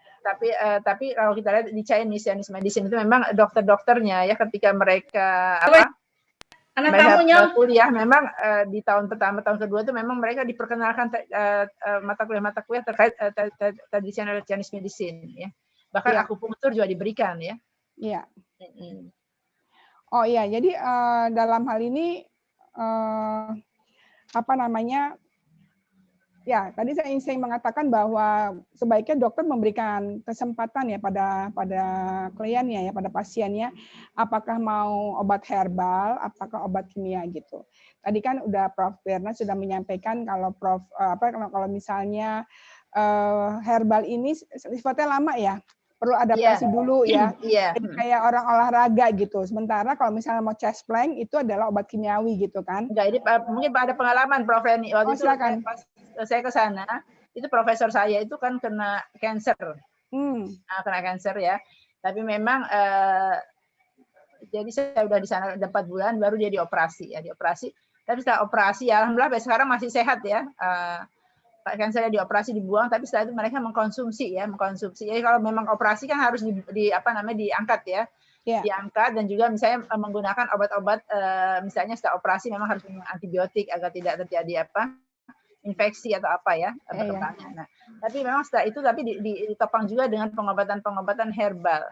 Tapi kalau kita lihat di Chinese medicine itu memang dokter-dokternya ya, ketika mereka mereka kuliah memang di tahun pertama, tahun kedua itu memang mereka diperkenalkan mata kuliah terkait traditional Chinese medicine ya. Bahkan akupunktur juga diberikan ya. Iya. Oh iya, jadi dalam hal ini ya tadi saya ingin mengatakan bahwa sebaiknya dokter memberikan kesempatan ya pada kliennya ya, pada pasiennya, apakah mau obat herbal, apakah obat kimia gitu. Tadi kan udah Prof Firna sudah menyampaikan kalau kalau misalnya herbal ini sifatnya lama ya, perlu adaptasi dulu ya. Jadi kayak orang olahraga gitu. Sementara kalau misalnya mau chest plank itu adalah obat kimiawi gitu kan. Enggak, ini mungkin ada pengalaman Prof Reni. Waktu itu saya ke sana, itu profesor saya itu kan kena cancer. Kena cancer ya. Tapi memang jadi saya udah di sana 4 bulan baru dia dioperasi ya, dioperasi. Tapi setelah operasi ya alhamdulillah sampai sekarang masih sehat ya. Kansernya dioperasi dibuang, tapi setelah itu mereka mengkonsumsi. Jadi kalau memang operasi kan harus diangkat ya. Diangkat, dan juga misalnya menggunakan obat-obat misalnya setelah operasi memang harus minum antibiotik agar tidak terjadi infeksi atau perkembangan. Nah, tapi memang setelah itu ditopang juga dengan pengobatan herbal.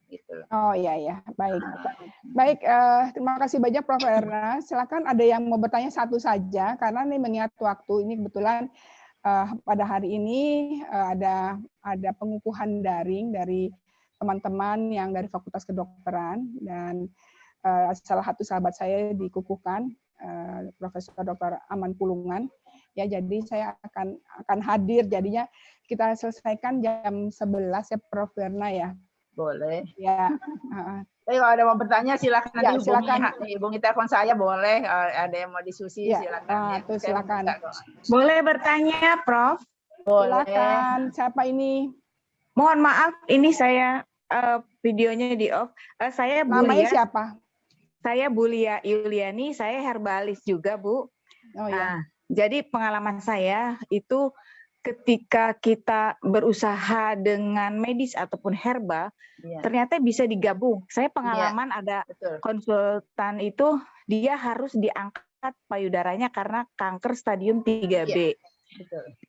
Gitu. Oh iya, baik. Terima kasih banyak Prof Erna. Silakan ada yang mau bertanya satu saja, karena ini mengingat waktu ini kebetulan pada hari ini ada pengukuhan daring dari teman-teman yang dari Fakultas Kedokteran, dan salah satu sahabat saya dikukuhkan, Profesor Dr. Aman Pulungan. Ya, jadi saya akan hadir. Jadinya kita selesaikan jam 11 ya Prof Firna ya. Boleh. Ya. Tapi kalau ada mau bertanya silakan nanti hubungi telepon saya, boleh. Ada yang mau diskusi silakan. Silakan. Boleh bertanya, Prof? Boleh. Silakan. Siapa ini? Mohon maaf, ini saya videonya di off. Saya Bulia. Namanya siapa? Saya Bulia Yuliani, saya herbalis juga, Bu. Oh iya. Jadi pengalaman saya itu ketika kita berusaha dengan medis ataupun herbal, ternyata bisa digabung. Saya pengalaman ada konsultan itu, dia harus diangkat payudaranya karena kanker stadium 3B.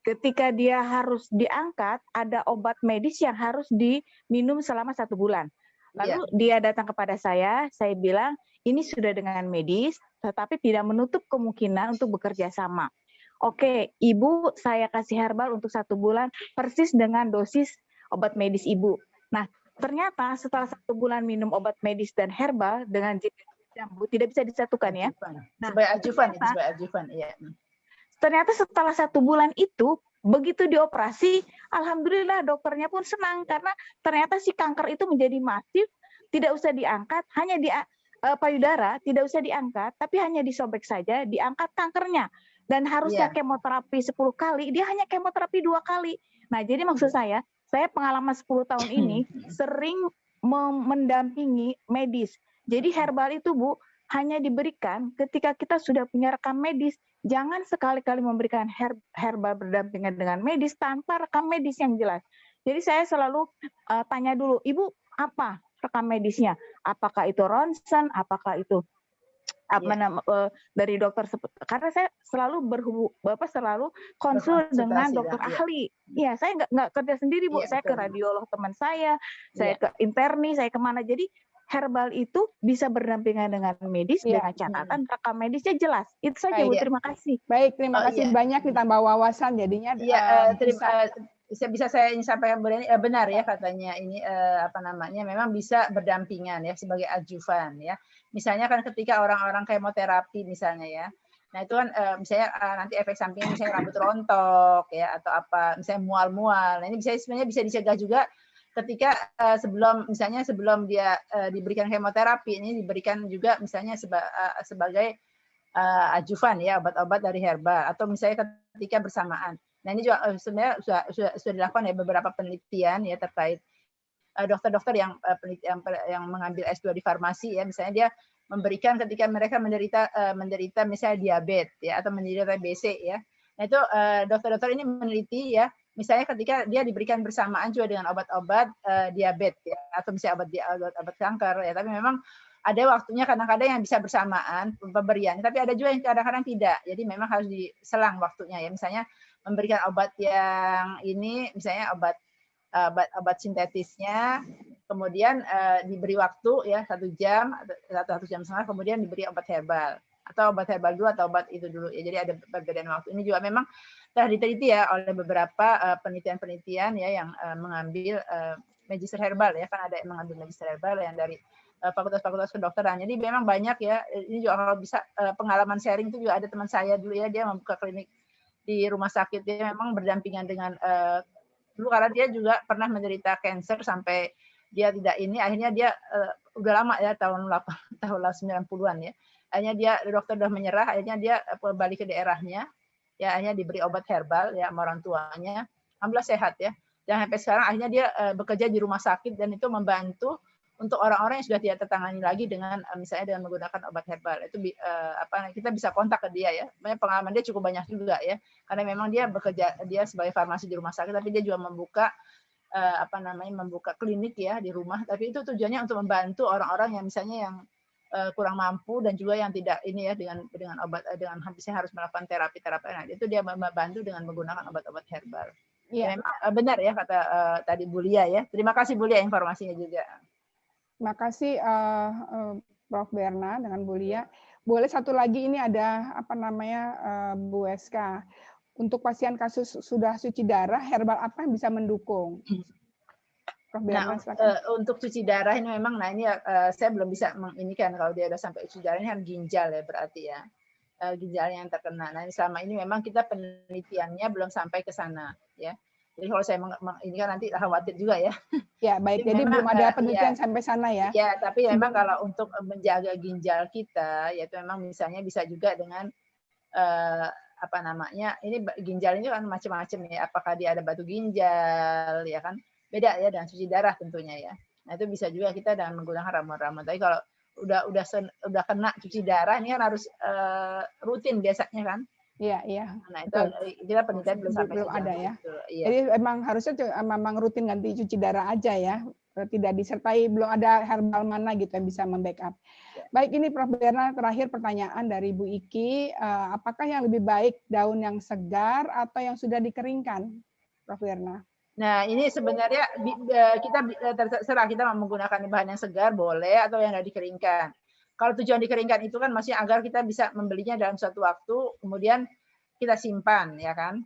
Ketika dia harus diangkat, ada obat medis yang harus diminum selama 1 bulan. Lalu dia datang kepada saya bilang, ini sudah dengan medis, tetapi tidak menutup kemungkinan untuk bekerja sama. Oke, Ibu, saya kasih herbal untuk 1 bulan, persis dengan dosis obat medis Ibu. Nah, ternyata setelah 1 bulan minum obat medis dan herbal dengan jambu, tidak bisa disatukan ya. Nah, sebagai adjuvan, ya. Ternyata setelah 1 bulan itu, begitu dioperasi, alhamdulillah dokternya pun senang karena ternyata si kanker itu menjadi masif, tidak usah diangkat, hanya di payudara, tidak usah diangkat, tapi hanya disobek saja, diangkat kankernya. Dan harusnya kemoterapi 10 kali, dia hanya kemoterapi 2 kali. Nah, jadi maksud saya pengalaman 10 tahun ini sering mendampingi medis. Jadi herbal itu, Bu, hanya diberikan ketika kita sudah punya rekam medis. Jangan sekali-kali memberikan herbal berdampingan dengan medis tanpa rekam medis yang jelas. Jadi saya selalu tanya dulu, Ibu, apa rekam medisnya? Apakah itu ronsen? Apakah itu dari dokter, karena saya selalu selalu konsul dengan dokter ahli. Iya, saya nggak kerja sendiri, Bu. Saya ke radiolog teman saya ke interni, saya kemana. Jadi herbal itu bisa berdampingan dengan medis dengan catatan rekam medisnya jelas. Itu saja, Bu. Terima kasih. Baik, terima kasih banyak ditambah wawasan jadinya. Bisa saya sampaikan benar ya katanya ini memang bisa berdampingan ya sebagai adjuvan ya. Misalnya kan ketika orang-orang kemoterapi misalnya ya. Nah, itu kan misalnya nanti efek sampingnya misalnya rambut rontok ya atau apa, misalnya mual-mual. Nah, ini sebenarnya bisa dicegah juga ketika sebelum dia diberikan kemoterapi, ini diberikan juga misalnya sebagai adjuvan ya, obat-obat dari herbal atau misalnya ketika bersamaan. Nah, ini juga sebenarnya sudah dilakukan ya beberapa penelitian ya terkait dokter-dokter yang mengambil S2 di farmasi ya, misalnya dia memberikan ketika mereka menderita misalnya diabetes ya atau menderita TBC ya. Nah, itu dokter-dokter ini meneliti ya, misalnya ketika dia diberikan bersamaan juga dengan obat-obat diabetes ya atau misalnya obat kanker ya, tapi memang ada waktunya kadang-kadang yang bisa bersamaan pemberian, tapi ada juga yang kadang-kadang tidak. Jadi memang harus diselang waktunya ya. Misalnya memberikan obat yang ini, misalnya obat sintetisnya, kemudian diberi waktu ya 1 jam atau 1 jam setengah, kemudian diberi obat herbal atau obat herbal dulu atau obat itu dulu ya. Jadi ada perbedaan waktu. Ini juga memang telah diteliti ya oleh beberapa penelitian-penelitian ya yang mengambil magister herbal ya, kan ada yang mengambil magister herbal yang dari fakultas-fakultas kedokteran. Jadi memang banyak ya. Ini juga kalau bisa pengalaman sharing itu juga ada teman saya dulu ya, dia membuka klinik di rumah sakit. Dia memang berdampingan dengan dulu karena dia juga pernah menderita kanker sampai dia tidak ini, akhirnya dia udah lama ya tahun 90-an ya. Akhirnya dia dokter udah menyerah, akhirnya dia balik ke daerahnya. Ya akhirnya diberi obat herbal ya sama orang tuanya. Alhamdulillah sehat ya. Dan sampai sekarang akhirnya dia bekerja di rumah sakit dan itu membantu untuk orang-orang yang sudah tidak tertangani lagi dengan misalnya dengan menggunakan obat herbal. Itu kita bisa kontak ke dia ya. Pengalaman dia cukup banyak juga ya. Karena memang dia bekerja sebagai farmasi di rumah sakit, tapi dia juga membuka membuka klinik ya di rumah. Tapi itu tujuannya untuk membantu orang-orang yang misalnya yang kurang mampu dan juga yang tidak ini ya dengan obat dengan misalnya harus melakukan terapi. Nah, itu dia membantu dengan menggunakan obat-obat herbal. Ya, memang benar ya kata tadi Bu Lia ya. Terima kasih Bu Lia informasinya juga. Terima kasih Prof. Berna dengan Bu Lia. Boleh satu lagi, ini ada Bu Eska. Untuk pasien kasus sudah cuci darah, herbal apa yang bisa mendukung? Prof. Berna, untuk cuci darah ini memang, saya belum bisa menginikan kalau dia sudah sampai cuci darah, ini kan ginjal ya berarti ya. Ginjalnya yang terkena. Nah, selama ini memang kita penelitiannya belum sampai ke sana ya. Jadi kalau saya ini kan nanti khawatir juga ya. Ya, baik. Jadi belum ada penelitian sampai sana ya. Ya, tapi memang kalau untuk menjaga ginjal kita, yaitu memang misalnya bisa juga dengan ini ginjal ini kan macam-macam ya. Apakah dia ada batu ginjal, ya kan? Beda ya dengan cuci darah tentunya ya. Nah, itu bisa juga kita dengan menggunakan ramuan-ramuan. Tapi kalau udah kena cuci darah, ini kan harus rutin biasanya kan. Iya, iya. Nah, itu Betul. kita penelitian belum sampai Belum ada sejauh ya. itu. Iya. Jadi memang harusnya memang rutin ganti cuci darah aja ya. Tidak disertai, belum ada herbal mana gitu yang bisa membackup. Baik, ini Prof. Berna, terakhir pertanyaan dari Bu Iki. Apakah yang lebih baik daun yang segar atau yang sudah dikeringkan, Prof. Berna? Nah, ini sebenarnya kita terserah kita mau menggunakan bahan yang segar boleh atau yang nggak dikeringkan. Kalau tujuan dikeringkan itu kan masih agar kita bisa membelinya dalam suatu waktu, kemudian kita simpan, ya kan?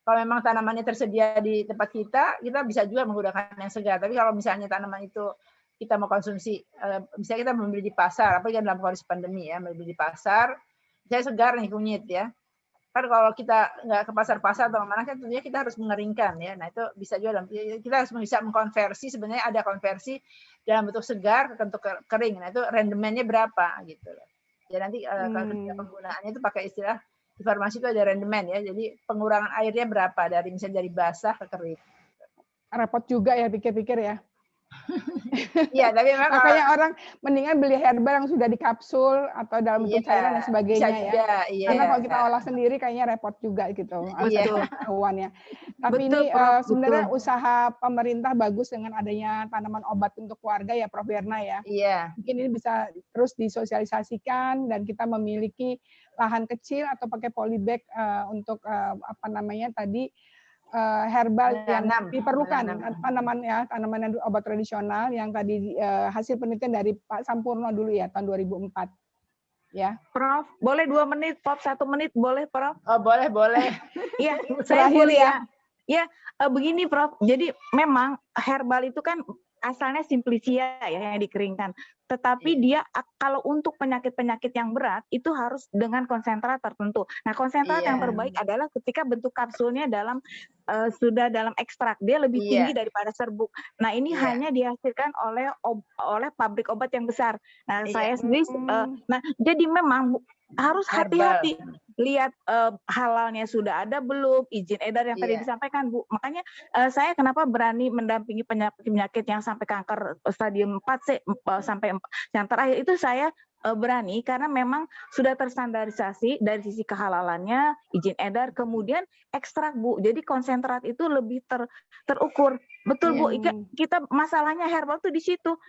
Kalau memang tanamannya tersedia di tempat kita bisa juga menggunakan yang segar. Tapi kalau misalnya tanaman itu kita mau konsumsi, misalnya kita membeli di pasar, apalagi dalam kondisi pandemi ya, membeli di pasar, saya segar nih kunyit ya. Kan kalau kita nggak ke pasar-pasar atau mana kan tentunya kita harus mengeringkan ya. Nah itu bisa juga kita harus bisa mengkonversi, sebenarnya ada konversi dalam bentuk segar ke bentuk kering. Nah itu rendemennya berapa gitu. Ya nanti kalau penggunaannya itu pakai istilah di farmasi itu ada rendemen ya. Jadi pengurangan airnya berapa dari misalnya dari basah ke kering. Repot juga ya pikir-pikir ya. Iya, tapi memang makanya orang mendingan beli herbal yang sudah dikapsul atau dalam bentuk cairan dan sebagainya ya. Juga, iya. Karena kalau kita olah sendiri kayaknya repot juga gitu. Betul. Pengetahuannya. Tapi Betul, ini Prof, sebenarnya betul. usaha pemerintah bagus dengan adanya tanaman obat untuk keluarga ya, Prof. Berna ya. Iya. Mungkin ini bisa terus disosialisasikan dan kita memiliki lahan kecil atau pakai polybag untuk apa namanya tadi herbal yang diperlukan tanaman yang obat tradisional yang tadi hasil penelitian dari Pak Sampurno dulu ya tahun 2004 ya. Prof, boleh 2 menit, Prof, 1 menit boleh, Prof? Oh, boleh. Iya, saya ya. Ya, begini, Prof. Jadi memang herbal itu kan asalnya simplicia ya yang dikeringkan. Tetapi dia kalau untuk penyakit-penyakit yang berat itu harus dengan konsentrat tertentu. Nah, konsentrat yang terbaik adalah ketika bentuk kapsulnya sudah dalam ekstrak, dia lebih tinggi daripada serbuk. Nah, ini hanya dihasilkan oleh pabrik obat yang besar. Nah, saya sendiri jadi memang harus hati-hati lihat halalnya sudah ada belum, izin edar yang tadi disampaikan Bu. Makanya saya kenapa berani mendampingi penyakit yang sampai kanker stadium 4 sampai yang terakhir itu saya berani karena memang sudah terstandarisasi dari sisi kehalalannya, izin edar, kemudian ekstrak Bu. Jadi konsentrat itu lebih terukur. Betul Bu, kita masalahnya herbal tuh di situ.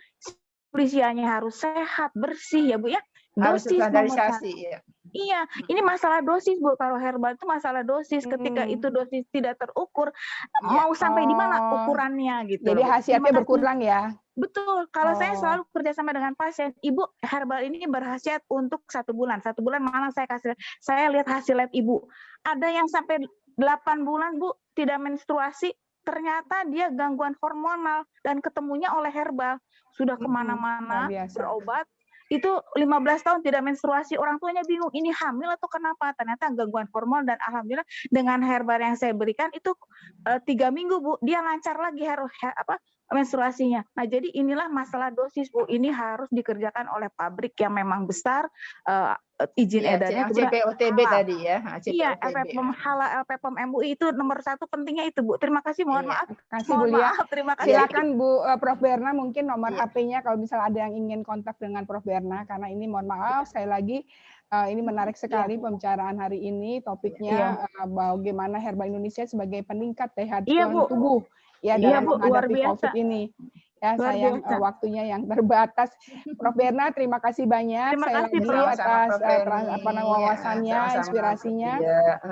Polisianya harus sehat, bersih ya Bu ya. Dosis standarisasi ya. Iya, ini masalah dosis Bu. Kalau herbal itu masalah dosis. Ketika itu dosis tidak terukur, mau sampai di mana ukurannya gitu. Jadi khasiatnya berkurang ya. Betul. Kalau saya selalu kerjasama dengan pasien, Ibu herbal ini berkhasiat untuk 1 bulan. 1 bulan mana saya lihat hasil lab Ibu. Ada yang sampai 8 bulan Bu tidak menstruasi. Ternyata dia gangguan hormonal dan ketemunya oleh herbal. Sudah kemana-mana berobat. Itu 15 tahun tidak menstruasi, orang tuanya bingung ini hamil atau kenapa, ternyata gangguan hormon dan alhamdulillah dengan herbal yang saya berikan itu 3 minggu Bu dia lancar lagi menstruasinya. Nah jadi inilah masalah dosis Bu, ini harus dikerjakan oleh pabrik yang memang besar, izin edarnya CPOTB tadi ya. Iya, LPPOM MUI itu nomor 1 pentingnya itu Bu. Terima kasih, mohon maaf. Terima kasih. Silakan Bu Prof. Berna mungkin nomor HP-nya kalau misalnya ada yang ingin kontak dengan Prof. Berna karena ini mohon maaf sekali lagi ini menarik sekali pembicaraan hari ini topiknya bagaimana herbal Indonesia sebagai peningkat daya tahan tubuh ya dalam menghadapi COVID ini. Ya, sayang waktunya yang terbatas. Prof. Berna, terima kasih banyak atas wawasannya, inspirasinya,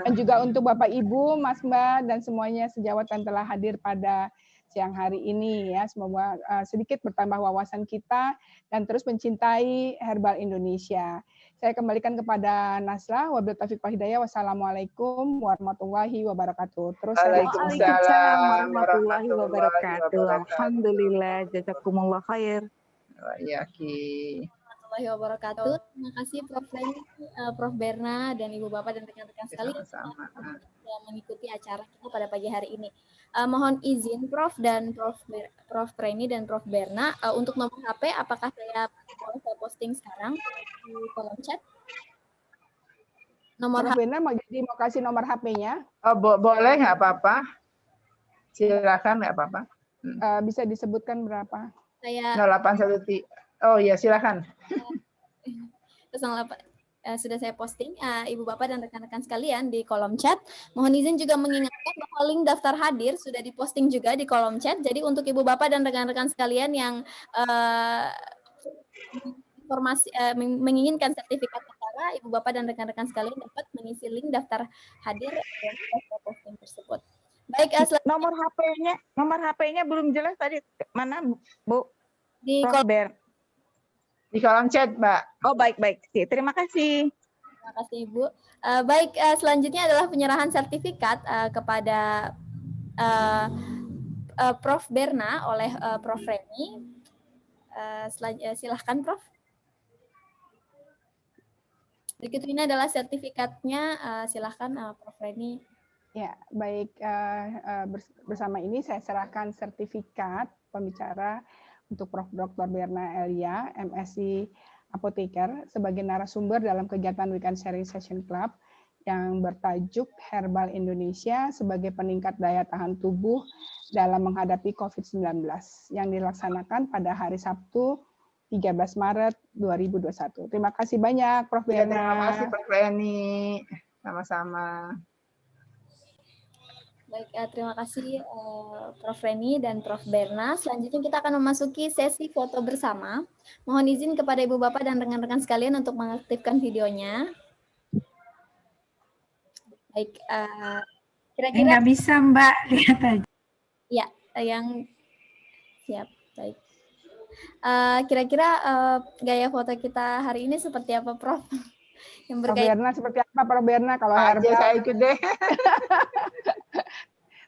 dan juga untuk Bapak Ibu, Mas Mbak, dan semuanya sejawat yang telah hadir pada siang hari ini ya. Semoga sedikit bertambah wawasan kita dan terus mencintai herbal Indonesia. Saya kembalikan kepada Nasla. Wabillahi taufiq wal hidayah. Wassalamualaikum warahmatullahi wabarakatuh. Terus Waalaikumsalam warahmatullahi wabarakatuh. Alhamdulillah, jazakumullah khair. Warahmatullahi wabarakatuh. Terima kasih Prof. Berna dan Ibu Bapak dan rekan-rekan sekalian yang mengikuti acara kita pada pagi hari ini. Mohon izin Prof dan Prof Preni dan Prof Berna untuk nomor HP apakah saya boleh posting sekarang di kolom chat? Nomor Prof Berna mau kasih nomor HP-nya? Oh, boleh nggak apa-apa. Silakan nggak apa-apa. Bisa disebutkan berapa? Saya 081. Oh iya silakan. sudah saya posting, Ibu Bapak dan rekan-rekan sekalian di kolom chat. Mohon izin juga mengingatkan bahwa link daftar hadir sudah diposting juga di kolom chat. Jadi untuk Ibu Bapak dan rekan-rekan sekalian yang menginginkan sertifikat acara, Ibu Bapak dan rekan-rekan sekalian dapat mengisi link daftar hadir yang sudah saya posting tersebut. Baik, nomor HP-nya belum jelas tadi mana, Bu? Di kolom chat, Mbak. Oh, baik. Terima kasih. Terima kasih, Ibu. Baik, selanjutnya adalah penyerahan sertifikat kepada Prof. Berna oleh Prof. Reni. Silahkan, Prof. Berikut ini adalah sertifikatnya. Silahkan, Prof. Reni. Ya, baik. Bersama ini saya serahkan sertifikat pembicara untuk Prof. Dr. Berna Elia, MSc Apoteker, sebagai narasumber dalam kegiatan Weekend Sharing Session Club yang bertajuk Herbal Indonesia sebagai peningkat daya tahan tubuh dalam menghadapi COVID-19 yang dilaksanakan pada hari Sabtu 13 Maret 2021. Terima kasih banyak, Prof. Berna. Terima kasih, Prof. Reni. Sama-sama. Baik, terima kasih Prof. Reni dan Prof. Berna. Selanjutnya kita akan memasuki sesi foto bersama. Mohon izin kepada Ibu Bapak dan rekan-rekan sekalian untuk mengaktifkan videonya. Baik, kira-kira nggak bisa Mbak, lihat aja. Ya, yang siap. Baik. Kira-kira gaya foto kita hari ini seperti apa, Prof? Yang Prof. Berna seperti apa, Prof. Berna? Kalau herbal, saya ikut deh.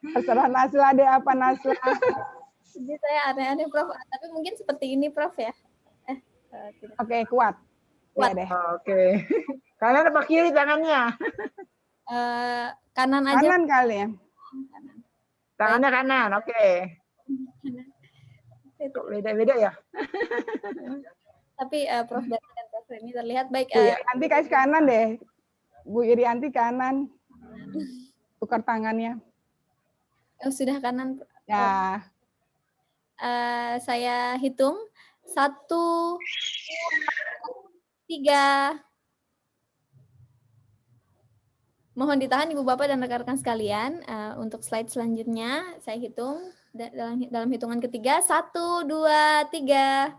terserah Nasla deh, apa Nasla? Jadi saya aneh-aneh, Prof. Tapi mungkin seperti ini, Prof, ya. Oke, kuat. Kuat. Ya deh. Oke. Kanan apa kiri tangannya? Kanan aja. Kanan kali ya. Tangannya kanan, oke. Kok beda-beda ya? Tapi Prof. Berna dan Prof. Reni terlihat baik. Nanti kasih kanan deh. Bu Irianti kanan. Tukar tangannya. Oh, sudah kanan. Ya. Saya hitung 1, 2, 3. Mohon ditahan Ibu Bapak dan rekan-rekan sekalian. Untuk slide selanjutnya saya hitung dalam hitungan ketiga. 1, 2, 3.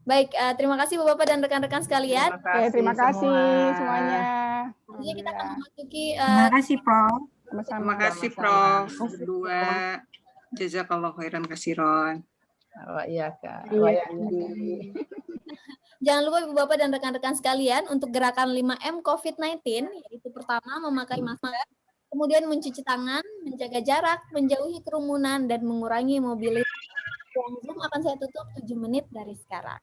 Baik, terima kasih Ibu Bapak dan rekan-rekan sekalian. Terima kasih semuanya. Jadi kita akan memasuki. Terima kasih, Prof. Terima kasih, Prof. Berdua. Jazakallah khairan kasiron. Iya, Kak. Jangan lupa Ibu Bapak dan rekan-rekan sekalian untuk gerakan 5M COVID-19, yaitu pertama memakai masker, kemudian mencuci tangan, menjaga jarak, menjauhi kerumunan, dan mengurangi mobilitas. Ruang Zoom akan saya tutup 7 menit dari sekarang.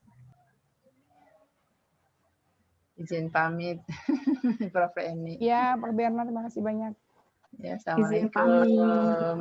Izin pamit, Prof. Reni. Ya, Prof. Berna, terima kasih banyak. Ya, Izin assalamualaikum.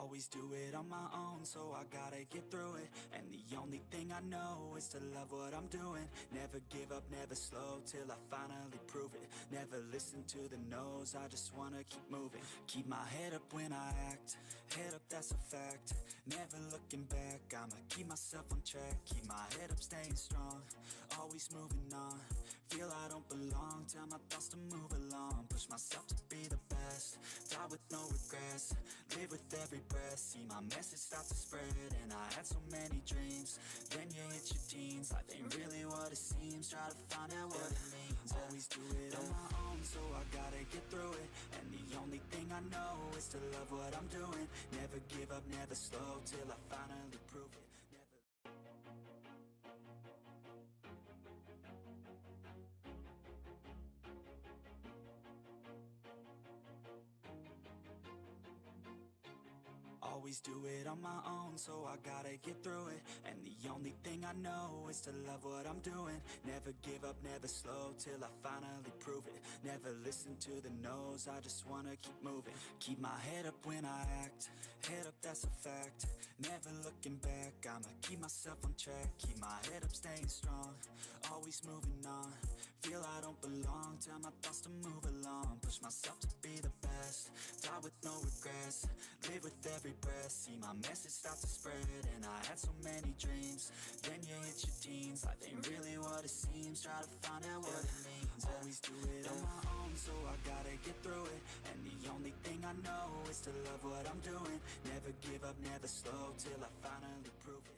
Always do it on my own, so I gotta get through it. And the only thing I know is to love what I'm doing. Never give up, never slow, till I finally prove it. Never listen to the no's, I just wanna keep moving. Keep my head up when I act, head up, that's a fact. Never looking back, I'ma keep myself on track. Keep my head up, staying strong, always moving on. Feel I don't belong, tell my thoughts to move along. Push myself to be the best, die with no regrets. Live with every breath, see my message start to spread. And I had so many dreams, then you hit your teens. Life ain't really what it seems, try to find out what it means. Always do it on my own, so I gotta get through it. And the only thing I know is to love what I'm doing. Never give up, never slow, till I finally prove it. Always do it on my own, so I gotta get through it. And the only thing I know is to love what I'm doing. Never give up, never slow, till I finally prove it. Never listen to the no's, I just wanna keep moving. Keep my head up when I act, head up, that's a fact. Never looking back, I'ma keep myself on track. Keep my head up, staying strong, always moving on. Feel I don't belong, tell my thoughts to move along. Push myself to be the best, die with no regrets. Live with every breath, see my message start to spread. And I had so many dreams, then you hit your teens. Life ain't really what it seems, try to find out what it means. Always do it on my own, so I gotta get through it. And the only thing I know is to love what I'm doing. Never give up, never slow, till I finally prove it.